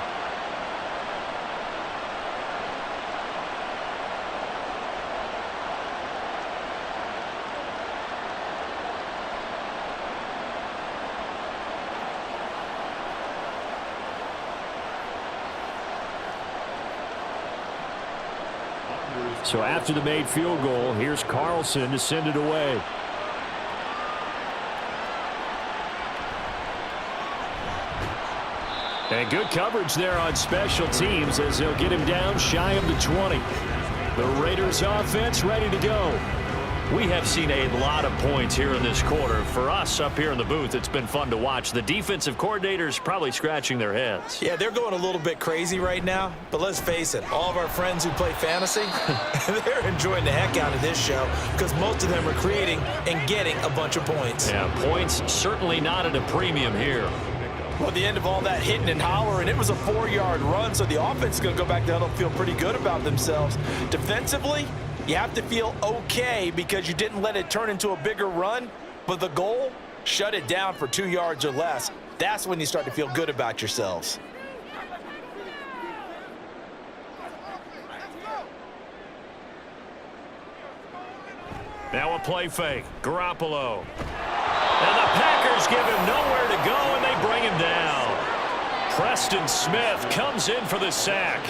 So after the made field goal, here's Carlson to send it away. And good coverage there on special teams as they'll get him down shy of the 20. The Raiders offense ready to go. We have seen a lot of points here in this quarter. For us up here in the booth, it's been fun to watch. The defensive coordinators probably scratching their heads. Yeah, they're going a little bit crazy right now, but let's face it, all of our friends who play fantasy, they're enjoying the heck out of this show because most of them are creating and getting a bunch of points. Yeah, points certainly not at a premium here. Well, the end of all that hitting and hollering, it was a 4-yard run, so the offense is going to go back there and feel pretty good about themselves. Defensively, you have to feel okay because you didn't let it turn into a bigger run, but the goal, shut it down for 2 yards or less. That's when you start to feel good about yourselves. Now a play fake. Garoppolo. And the Packers give him nowhere to go, and they bring him down. Preston Smith comes in for the sack.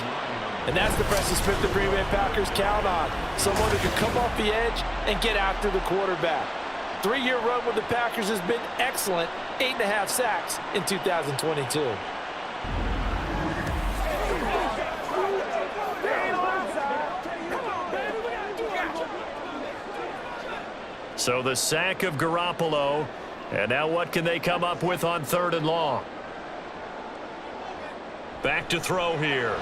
And that's the Preston Smith the Green Bay Packers count on. Someone who can come off the edge and get after the quarterback. 3-year run with the Packers has been excellent. 8.5 sacks in 2022. So the sack of Garoppolo. And now what can they come up with on 3rd and long? Back to throw here.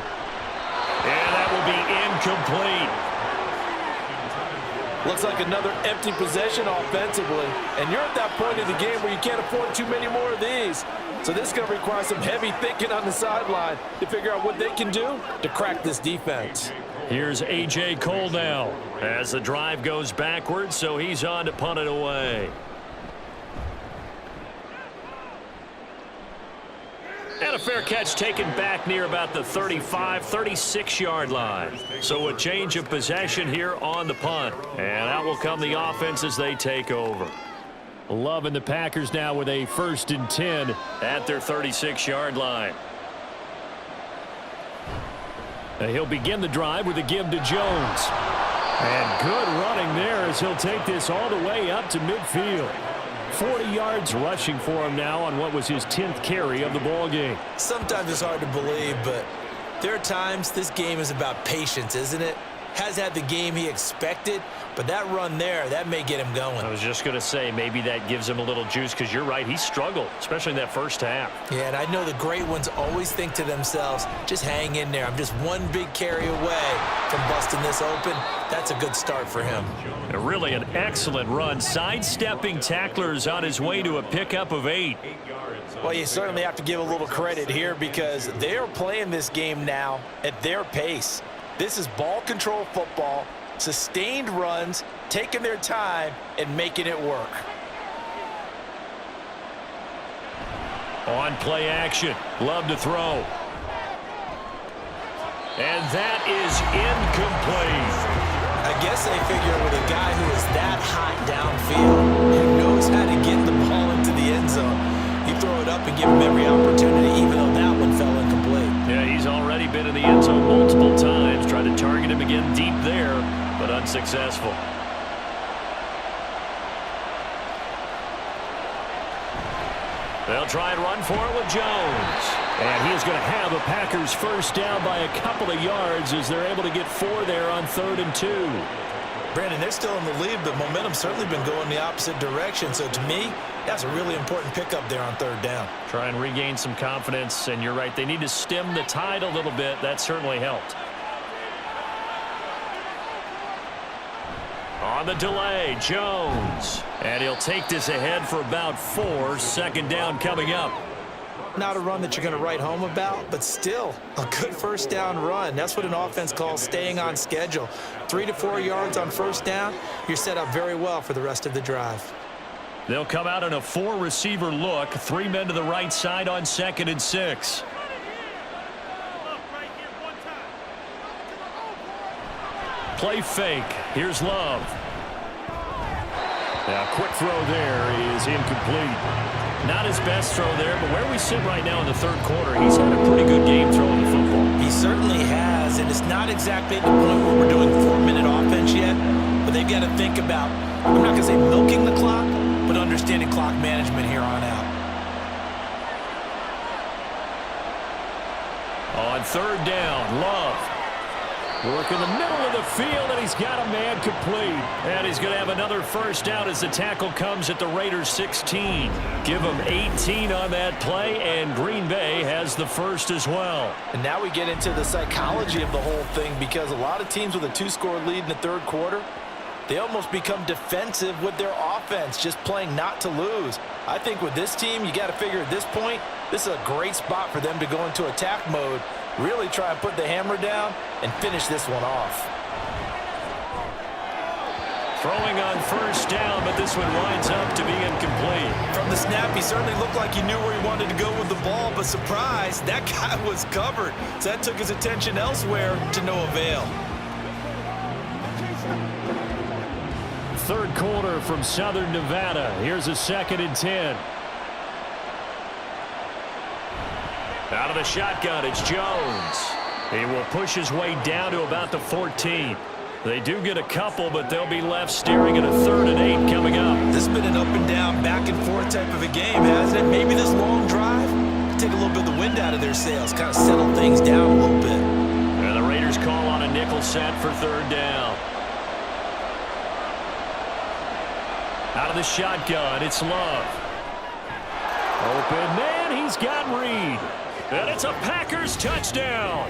And that will be incomplete. Looks like another empty possession offensively. And you're at that point in the game where you can't afford too many more of these. So this is going to require some heavy thinking on the sideline to figure out what they can do to crack this defense. Here's A.J. Cole now as the drive goes backwards, so he's on to punt it away. And a fair catch taken back near about the 35, 36-yard line. So a change of possession here on the punt. And out will come the offense as they take over. Loving the Packers now with a 1st and 10 at their 36-yard line. He'll begin the drive with a give to Jones. And good running there as he'll take this all the way up to midfield. 40 yards rushing for him now on what was his 10th carry of the ball game. Sometimes it's hard to believe, but there are times this game is about patience, isn't it? Has had the game he expected, but that run there, that may get him going. I was just going to say, maybe that gives him a little juice because you're right, he struggled, especially in that first half. Yeah, and I know the great ones always think to themselves, just hang in there. I'm just one big carry away from busting this open. That's a good start for him. Really an excellent run, sidestepping tacklers on his way to a pickup of 8. Well, you certainly have to give a little credit here because they are playing this game now at their pace. This is ball control football, sustained runs, taking their time and making it work. On play action, love to throw. And that is incomplete. I guess they figure with a guy who is that hot downfield, who knows how to get the ball into the end zone, you throw it up and give him every opportunity, even though that one fell incomplete. Yeah, he's already been in the end zone multiple times, tried to target him again deep there, but unsuccessful. They'll try and run for it with Jones. And he is going to have the Packers first down by a couple of yards as they're able to get 4 there on 3rd and 2. Brandon, they're still in the lead, but momentum's certainly been going the opposite direction. So to me, that's a really important pickup there on 3rd down. Try and regain some confidence, and you're right, they need to stem the tide a little bit. That certainly helped. On the delay, Jones. And he'll take this ahead for about 4. 2nd down coming up. Not a run that you're going to write home about, but still a good 1st down run. That's what an offense calls staying on schedule. 3 to 4 yards on 1st down, you're set up very well for the rest of the drive. They'll come out in a 4-receiver look. 3 men to the right side on 2nd and 6. Play fake. Here's Love. Now, quick throw there is incomplete. Not his best throw there, but where we sit right now in the 3rd quarter, he's had a pretty good game throwing the football. He certainly has, and it's not exactly the point where we're doing 4 4-minute offense yet, but they've got to think about, I'm not going to say milking the clock, but understanding clock management here on out. On third down, Love. Work in the middle of the field, and he's got a man complete. And he's going to have another first down as the tackle comes at the Raiders' 16. Give them 18 on that play, and Green Bay has the first as well. And now we get into the psychology of the whole thing, because a lot of teams with a 2-score lead in the third quarter, they almost become defensive with their offense, just playing not to lose. I think with this team, you got to figure at this point, this is a great spot for them to go into attack mode, really try and put the hammer down and finish this one off. Throwing on first down, but this one winds up to be incomplete. From the snap, he certainly looked like he knew where he wanted to go with the ball, but surprise, that guy was covered. So that took his attention elsewhere to no avail. Third quarter from Southern Nevada. Here's a 2nd and 10. Out of the shotgun, it's Jones. He will push his way down to about the 14. They do get a couple, but they'll be left staring at a 3rd and 8 coming up. This has been an up and down, back and forth type of a game, hasn't it? Maybe this long drive take a little bit of the wind out of their sails, kind of settle things down a little bit. And the Raiders call on a nickel set for 3rd down. Out of the shotgun, it's Love. Open man, he's got Reed. And it's a Packers touchdown.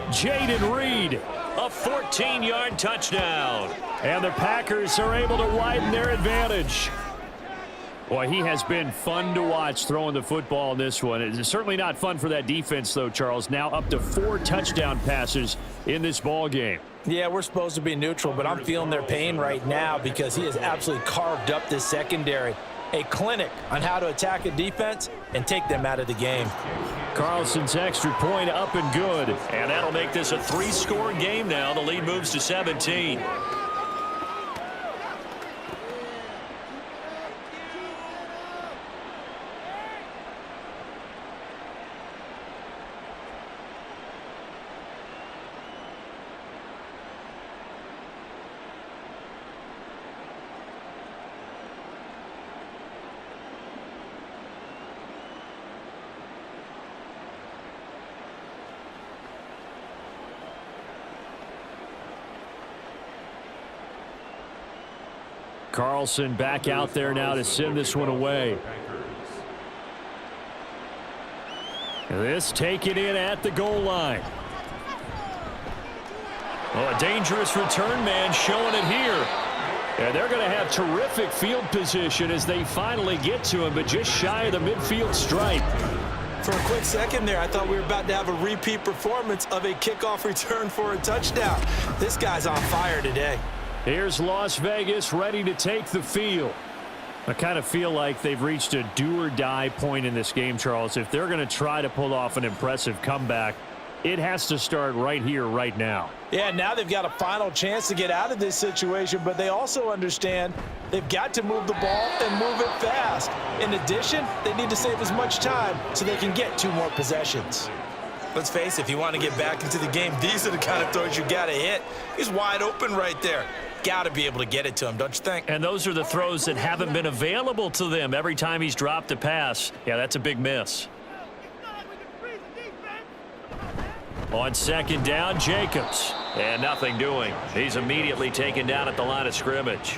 Jaden Reed, a 14-yard touchdown. And the Packers are able to widen their advantage. Boy, he has been fun to watch throwing the football in this one. It's certainly not fun for that defense, though, Charles. Now up to 4 touchdown passes in this ball game. Yeah, we're supposed to be neutral, but I'm feeling their pain right now because he has absolutely carved up this secondary. A clinic on how to attack a defense and take them out of the game. Carlson's extra point up and good. And that'll make this a 3-score game now. The lead moves to 17. Carlson back out there now to send this one away. This taken in at the goal line. Oh, a dangerous return man showing it here. And they're going to have terrific field position as they finally get to him, but just shy of the midfield stripe. For a quick second there, I thought we were about to have a repeat performance of a kickoff return for a touchdown. This guy's on fire today. Here's Las Vegas ready to take the field. I kind of feel like they've reached a do-or-die point in this game, Charles. If they're going to try to pull off an impressive comeback, it has to start right here, right now. Yeah, now they've got a final chance to get out of this situation, but they also understand they've got to move the ball and move it fast. In addition, they need to save as much time so they can get 2 more possessions. Let's face it, if you want to get back into the game, these are the kind of throws you got to hit. He's wide open right there. Got to be able to get it to him, don't you think? And those are the throws that haven't been available to them every time he's dropped a pass. Yeah, that's a big miss. On 2nd down, Jacobs. And nothing doing. He's immediately taken down at the line of scrimmage.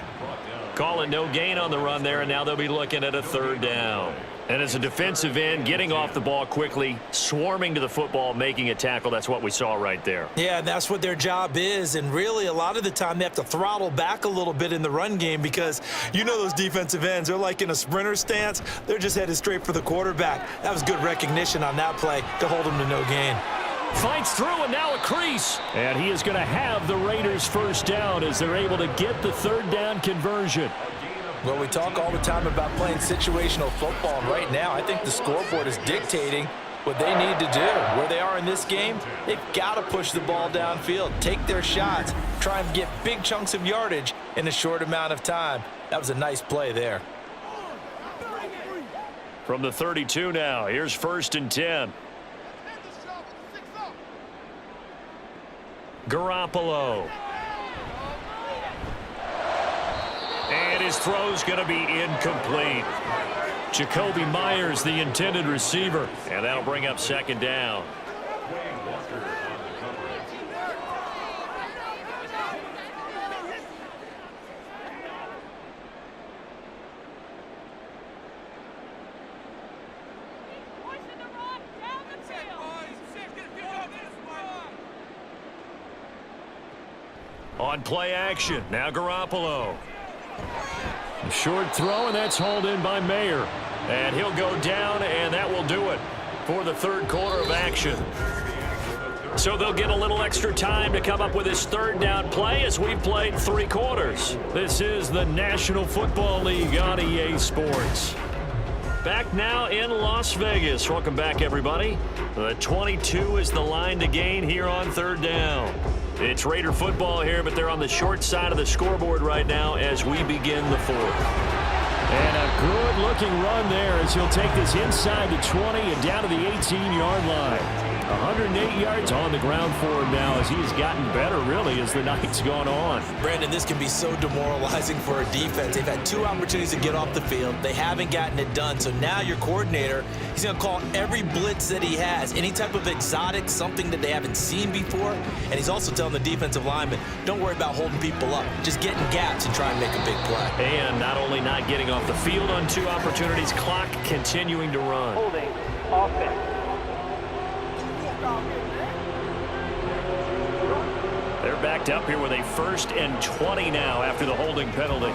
Call it no gain on the run there, and now they'll be looking at a 3rd down. And as a defensive end, getting off the ball quickly, swarming to the football, making a tackle, that's what we saw right there. Yeah, that's what their job is, and really a lot of the time they have to throttle back a little bit in the run game because you know those defensive ends, they're like in a sprinter stance. They're just headed straight for the quarterback. That was good recognition on that play to hold him to no gain. Fights through, and now a crease. And he is going to have the Raiders' first down as they're able to get the 3rd down conversion. Well, we talk all the time about playing situational football, and right now I think the scoreboard is dictating what they need to do. Where they are in this game, they've got to push the ball downfield, take their shots, try and get big chunks of yardage in a short amount of time. That was a nice play there. From the 32 now, here's 1st and 10. Garoppolo. And his throw's going to be incomplete. Jacoby Myers, the intended receiver. And that'll bring up second down. On play action, now Garoppolo. A short throw, and that's hauled in by Mayer. And he'll go down, and that will do it for the third quarter of action. So they'll get a little extra time to come up with his third down play as we've played 3 quarters. This is the National Football League on EA Sports. Back now in Las Vegas. Welcome back, everybody. The 22 is the line to gain here on third down. It's Raider football here, but they're on the short side of the scoreboard right now as we begin the fourth. And a good-looking run there as he'll take this inside the 20 and down to the 18-yard line. 108 yards on the ground for him now as he's gotten better, really, as the night's gone on. Brandon, this can be so demoralizing for a defense. They've had 2 opportunities to get off the field. They haven't gotten it done. So now your coordinator, he's going to call every blitz that he has, any type of exotic, something that they haven't seen before. And he's also telling the defensive lineman, don't worry about holding people up. Just get in gaps and try and make a big play. And not only not getting off the field on 2 opportunities, clock continuing to run. Holding offense. They're backed up here with a 1st and 20 now after the holding penalty.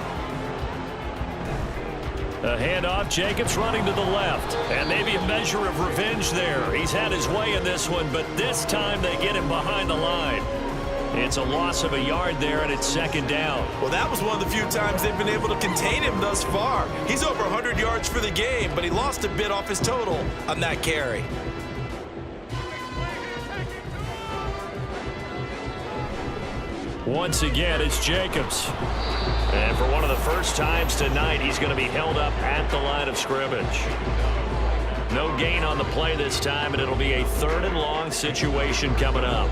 A handoff, Jacobs running to the left. And maybe a measure of revenge there. He's had his way in this one, but this time they get him behind the line. It's a loss of a yard there, and it's second down. Well, that was one of the few times they've been able to contain him thus far. He's over 100 yards for the game, but he lost a bit off his total on that carry. Once again, it's Jacobs. And for one of the first times tonight, he's going to be held up at the line of scrimmage. No gain on the play this time, and it'll be a 3rd and long situation coming up.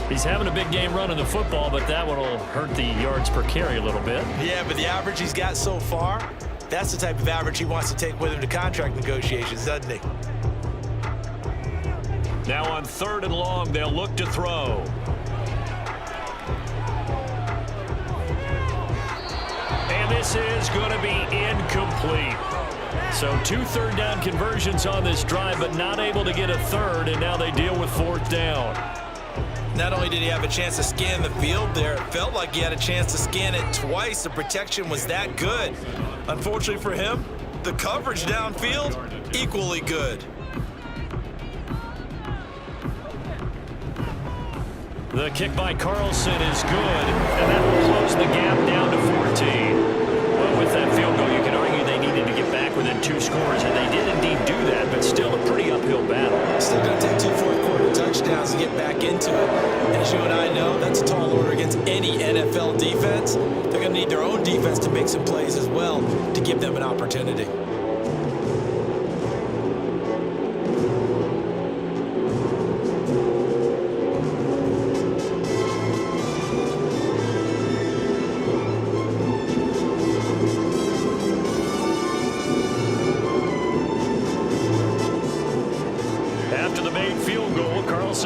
He's having a big game running the football, but that one will hurt the yards per carry a little bit. Yeah, but the average he's got so far, that's the type of average he wants to take with him to contract negotiations, doesn't he? Now on 3rd and long, they'll look to throw. And this is going to be incomplete. So 2 third down conversions on this drive, but not able to get a third, and now they deal with 4th down. Not only did he have a chance to scan the field there, it felt like he had a chance to scan it twice. The protection was that good. Unfortunately for him, the coverage downfield, equally good. The kick by Carlson is good, and that will close the gap down to 14. Well, with that field goal, you can argue they needed to get back within 2 scores, and they did indeed do that, but still a pretty uphill battle. Still going to take 2 fourth-quarter touchdowns to get back into it. And as you and I know, that's a tall order against any NFL defense. They're going to need their own defense to make some plays as well to give them an opportunity.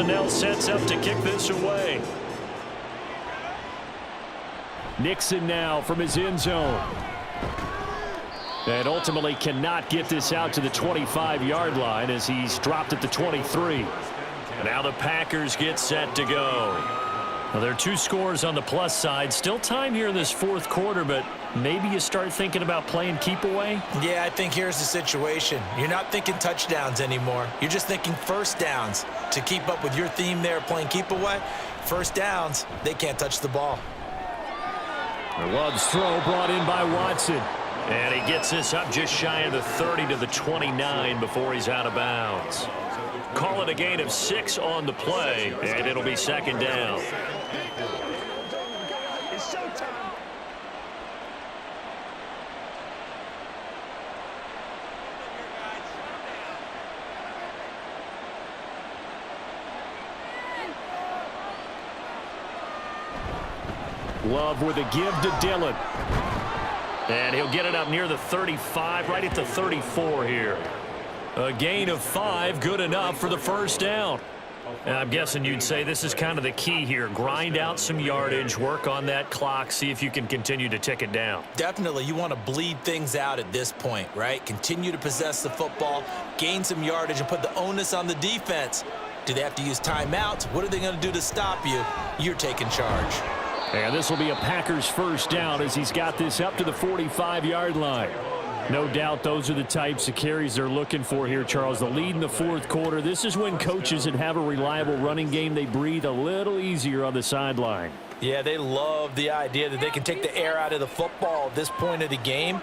Now sets up to kick this away. Nixon now from his end zone. And ultimately cannot get this out to the 25-yard line as he's dropped at the 23. Now the Packers get set to go. Now there are 2 scores on the plus side. Still time here in this 4th quarter, but maybe you start thinking about playing keep away? Yeah, I think here's the situation. You're not thinking touchdowns anymore. You're just thinking first downs. To keep up with your theme there playing keep away, first downs, they can't touch the ball. Love's throw brought in by Watson. And he gets this up just shy of the 30 to the 29 before he's out of bounds. Call it a gain of 6 on the play, and it'll be second down. Love with a give to Dillon. And he'll get it up near the 35, right at the 34 here. A gain of 5, good enough for the first down. And I'm guessing you'd say this is kind of the key here. Grind out some yardage, work on that clock, see if you can continue to tick it down. Definitely, you want to bleed things out at this point, right? Continue to possess the football, gain some yardage, and put the onus on the defense. Do they have to use timeouts? What are they going to do to stop you? You're taking charge. And this will be a Packers first down as he's got this up to the 45-yard line. No doubt those are the types of carries they're looking for here, Charles. The lead in the fourth quarter. This is when coaches that have a reliable running game, they breathe a little easier on the sideline. Yeah, they love the idea that they can take the air out of the football at this point of the game.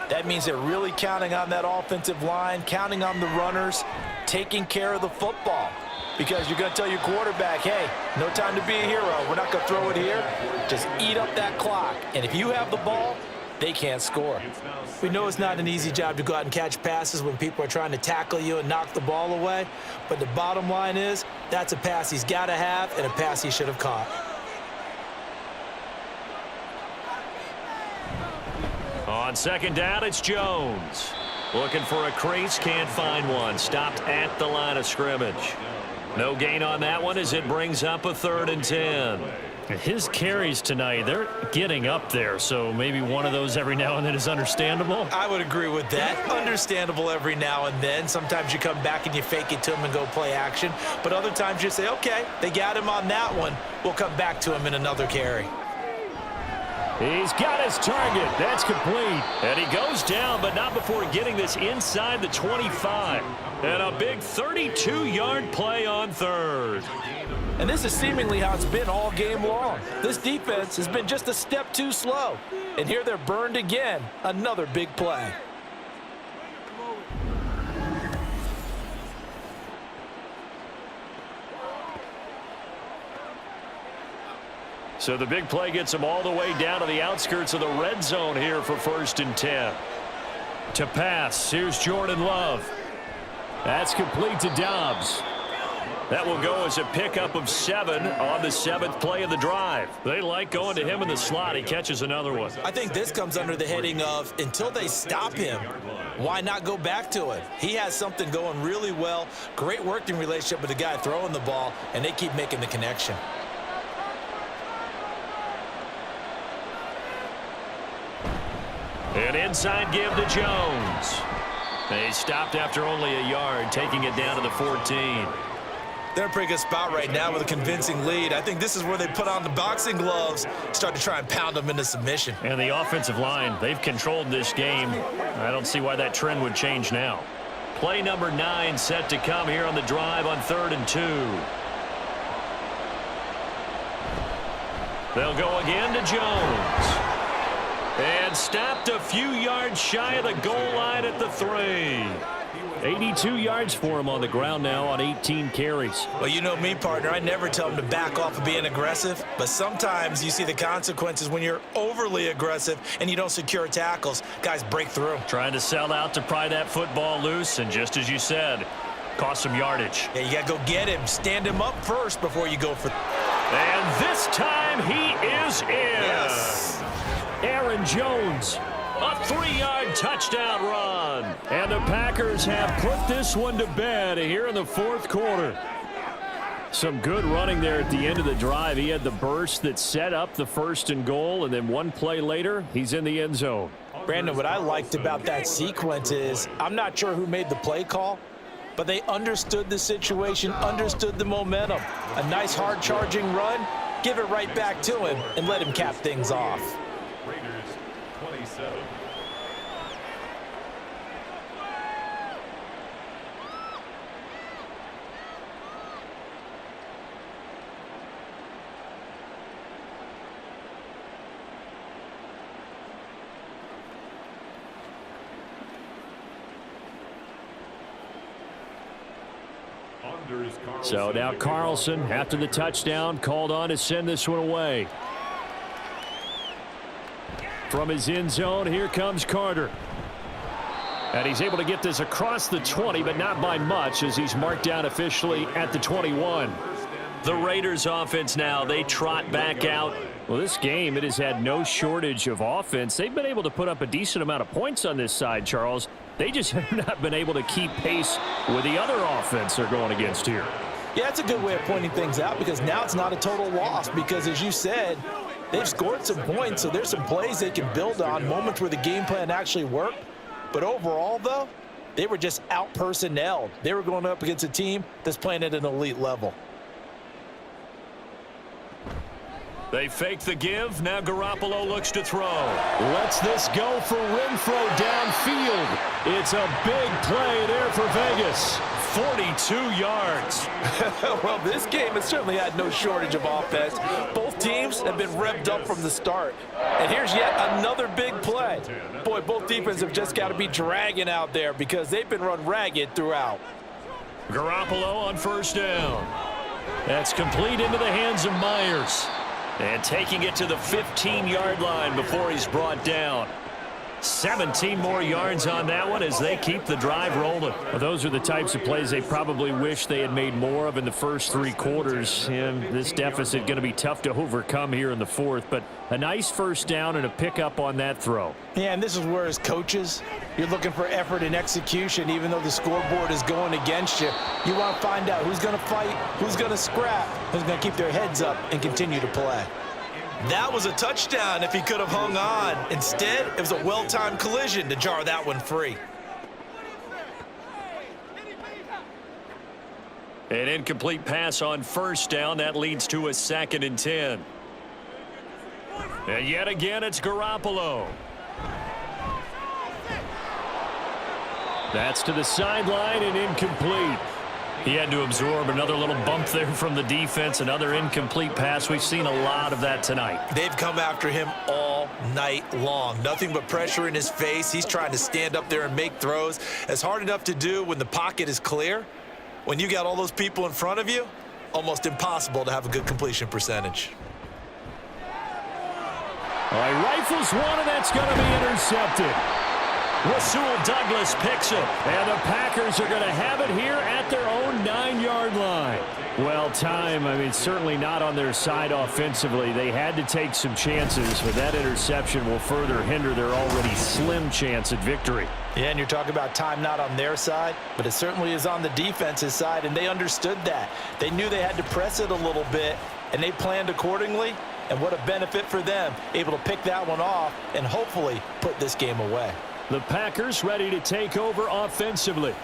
That means they're really counting on that offensive line, counting on the runners, taking care of the football. Because you're going to tell your quarterback, hey, no time to be a hero. We're not going to throw it here. Just eat up that clock. And if you have the ball, they can't score. We know it's not an easy job to go out and catch passes when people are trying to tackle you and knock the ball away. But the bottom line is, that's a pass he's got to have and a pass he should have caught. On second down, it's Jones. Looking for a crease, can't find one. Stopped at the line of scrimmage. No gain on that one as it brings up a 3rd and 10. His carries tonight, they're getting up there, so maybe one of those every now and then is understandable. I would agree with that. Understandable every now and then. Sometimes you come back and you fake it to him and go play action. But other times you say, okay, they got him on that one. We'll come back to him in another carry. He's got his target. That's complete. And he goes down, but not before getting this inside the 25. And a big 32-yard play on 3rd. And this is seemingly how it's been all game long. This defense has been just a step too slow. And here they're burned again. Another big play. So the big play gets them all the way down to the outskirts of the red zone here for 1st and 10. To pass, here's Jordan Love. That's complete to Dobbs. That will go as a pickup of 7 on the 7th play of the drive. They like going to him in the slot. He catches another one. I think this comes under the heading of until they stop him, why not go back to it? He has something going really well. Great working relationship with the guy throwing the ball, and they keep making the connection. An inside give to Jones. They stopped after only a yard, taking it down to the 14. They're in a pretty good spot right now with a convincing lead. I think this is where they put on the boxing gloves, start to try and pound them into submission. And the offensive line, they've controlled this game. I don't see why that trend would change now. Play number 9 set to come here on the drive on 3rd and 2. They'll go again to Jones. And stopped a few yards shy of the goal line at the 3. 82 yards for him on the ground now on 18 carries. Well, you know me, partner. I never tell him to back off of being aggressive, but sometimes you see the consequences when you're overly aggressive and you don't secure tackles. Guys break through. Trying to sell out to pry that football loose, and just as you said, cost some yardage. Yeah, you got to go get him. Stand him up first before you go for... And this time he is in. Yes. Aaron Jones. A 3-yard touchdown run. And the Packers have put this one to bed here in the 4th quarter. Some good running there at the end of the drive. He had the burst that set up the 1st and goal, and then one play later, he's in the end zone. Brandon, what I liked about that sequence is I'm not sure who made the play call, but they understood the situation, understood the momentum. A nice hard-charging run, give it right back to him, and let him cap things off. Raiders 27. So now Carlson, after the touchdown, called on to send this one away. From his end zone, here comes Carter. And he's able to get this across the 20, but not by much, as he's marked down officially at the 21. The Raiders offense now, they trot back out. Well, this game, it has had no shortage of offense. They've been able to put up a decent amount of points on this side, Charles. They just have not been able to keep pace with the other offense they're going against here. Yeah, it's a good way of pointing things out because now it's not a total loss because, as you said, they've scored some points, so there's some plays they can build on, moments where the game plan actually worked. But overall, though, they were just out-personnelled. They were going up against a team that's playing at an elite level. They fake the give. Now Garoppolo looks to throw. Lets this go for Renfro downfield. It's a big play there for Vegas. 42 yards. Well, this game has certainly had no shortage of offense. Both teams have been revved up from the start. And here's yet another big play. Boy, both defenses have just got to be dragging out there because they've been run ragged throughout. Garoppolo on first down. That's complete into the hands of Myers. And taking it to the 15-yard line before he's brought down. 17 more yards on that one as they keep the drive rolling. Well, those are the types of plays they probably wish they had made more of in the first three quarters. And this deficit going to be tough to overcome here in the fourth. But a nice first down and a pickup on that throw. Yeah, and this is where, as coaches, you're looking for effort and execution. Even though the scoreboard is going against you, you want to find out who's going to fight, who's going to scrap, who's going to keep their heads up and continue to play. That was a touchdown if he could have hung on. Instead, it was a well-timed collision to jar that one free. An incomplete pass on first down. That leads to a 2nd and 10. And yet again, it's Garoppolo. That's to the sideline and incomplete. He had to absorb another little bump there from the defense, another incomplete pass. We've seen a lot of that tonight. They've come after him all night long. Nothing but pressure in his face. He's trying to stand up there and make throws. It's hard enough to do when the pocket is clear. When you got all those people in front of you, almost impossible to have a good completion percentage. All right, rifles one, and that's going to be intercepted. Rasul Douglas picks it, and the Packers are going to have it here at their own 9-yard line. Well, certainly not on their side offensively. They had to take some chances, but that interception will further hinder their already slim chance at victory. Yeah, and you're talking about time not on their side, but it certainly is on the defense's side, and they understood that. They knew they had to press it a little bit, and they planned accordingly, and what a benefit for them, able to pick that one off and hopefully put this game away. The Packers ready to take over offensively.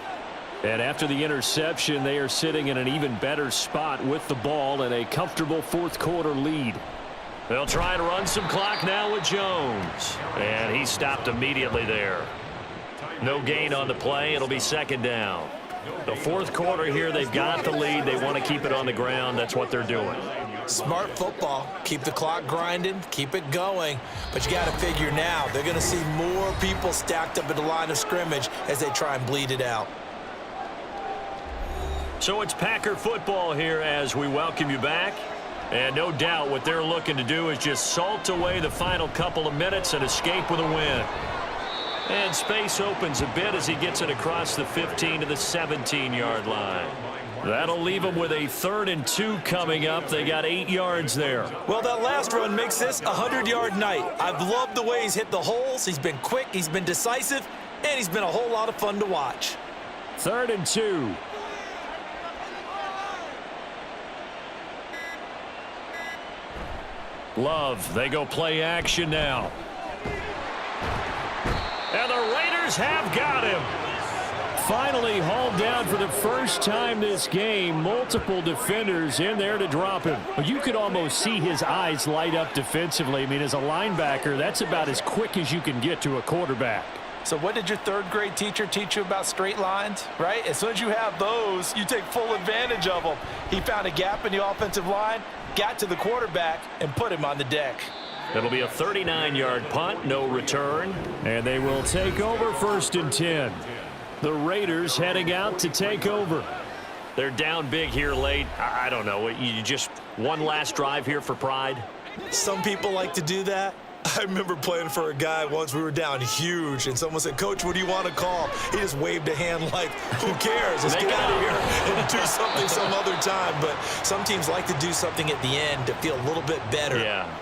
And after the interception, they are sitting in an even better spot with the ball and a comfortable fourth-quarter lead. They'll try to run some clock now with Jones. And he stopped immediately there. No gain on the play. It'll be 2nd down. The fourth quarter here, they've got the lead. They want to keep it on the ground. That's what they're doing. Smart football. Keep the clock grinding, keep it going. But you got to figure now, they're going to see more people stacked up at the line of scrimmage as they try and bleed it out. So it's Packer football here as we welcome you back. And no doubt what they're looking to do is just salt away the final couple of minutes and escape with a win. And space opens a bit as he gets it across the 15 to the 17-yard line. That'll leave them with a 3rd and 2 coming up. They got 8 yards there. Well, that last run makes this a 100-yard night. I've loved the way he's hit the holes. He's been quick, he's been decisive, and he's been a whole lot of fun to watch. 3rd and 2. Love, they go play action now. And the Raiders have got him. Finally hauled down for the first time this game. Multiple defenders in there to drop him. You could almost see his eyes light up defensively. I mean, as a linebacker, that's about as quick as you can get to a quarterback. So what did your 3rd grade teacher teach you about straight lines, right? As soon as you have those, you take full advantage of them. He found a gap in the offensive line, got to the quarterback, and put him on the deck. It'll be a 39-yard punt, no return. And they will take over 1st and 10. The Raiders heading out to take over. They're down big here late. I don't know. You just one last drive here for pride? Some people like to do that. I remember playing for a guy once. We were down huge, and someone said, "Coach, what do you want to call?" He just waved a hand like, "Who cares? Let's get out of here and do something some other time." But some teams like to do something at the end to feel a little bit better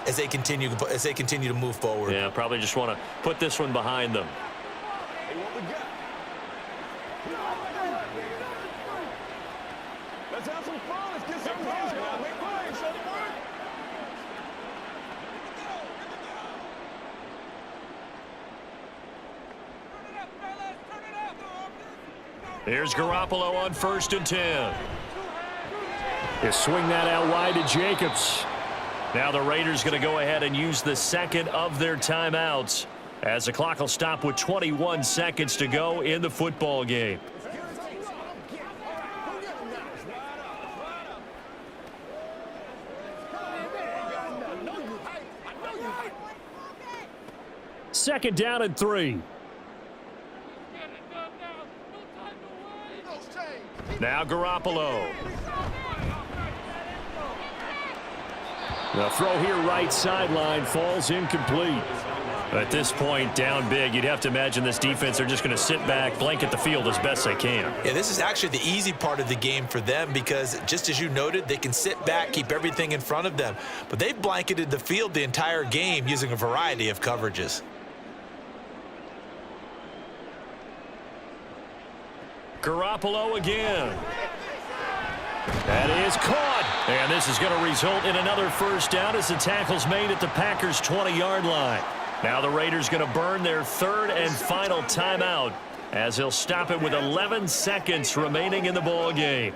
as they continue to move forward. Yeah, probably just want to put this one behind them. Let's have some fun. Let's get some fun. Here's Garoppolo on 1st and 10. You swing that out wide to Jacobs. Now the Raiders going to go ahead and use the second of their timeouts as the clock will stop with 21 seconds to go in the football game. Second down and 3. Now Garoppolo. The throw here right sideline falls incomplete. At this point, down big, you'd have to imagine this defense are just going to sit back, blanket the field as best they can. Yeah, this is actually the easy part of the game for them because, just as you noted, they can sit back, keep everything in front of them. But they've blanketed the field the entire game using a variety of coverages. Garoppolo again. That is caught. And this is going to result in another first down as the tackle's made at the Packers' 20-yard line. Now the Raiders going to burn their third and final timeout as they'll stop it with 11 seconds remaining in the ball game.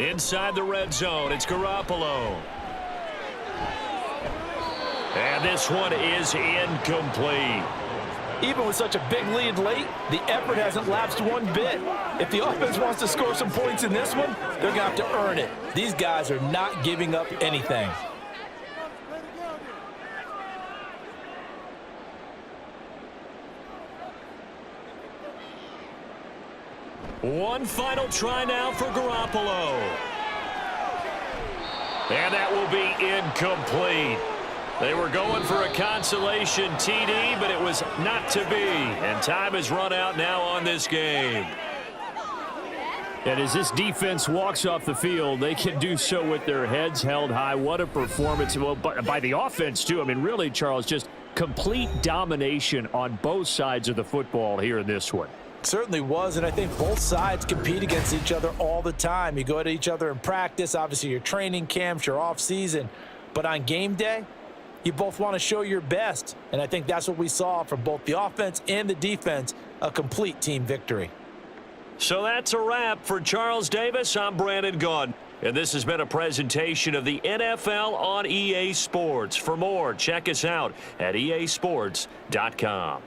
Inside the red zone, it's Garoppolo. And this one is incomplete. Even with such a big lead late, the effort hasn't lapsed one bit. If the offense wants to score some points in this one, they're going to have to earn it. These guys are not giving up anything. One final try now for Garoppolo. And that will be incomplete. They were going for a consolation TD, but it was not to be. And time has run out now on this game. And as this defense walks off the field, they can do so with their heads held high. What a performance. Well, by the offense, too. I mean, really, Charles, just complete domination on both sides of the football here in this one. Certainly was, and I think both sides compete against each other all the time. You go at each other in practice, obviously your training camps, your off season, but on game day, you both want to show your best, and I think that's what we saw from both the offense and the defense, a complete team victory. So that's a wrap for Charles Davis. I'm Brandon Gaudin, and this has been a presentation of the NFL on EA Sports. For more, check us out at easports.com.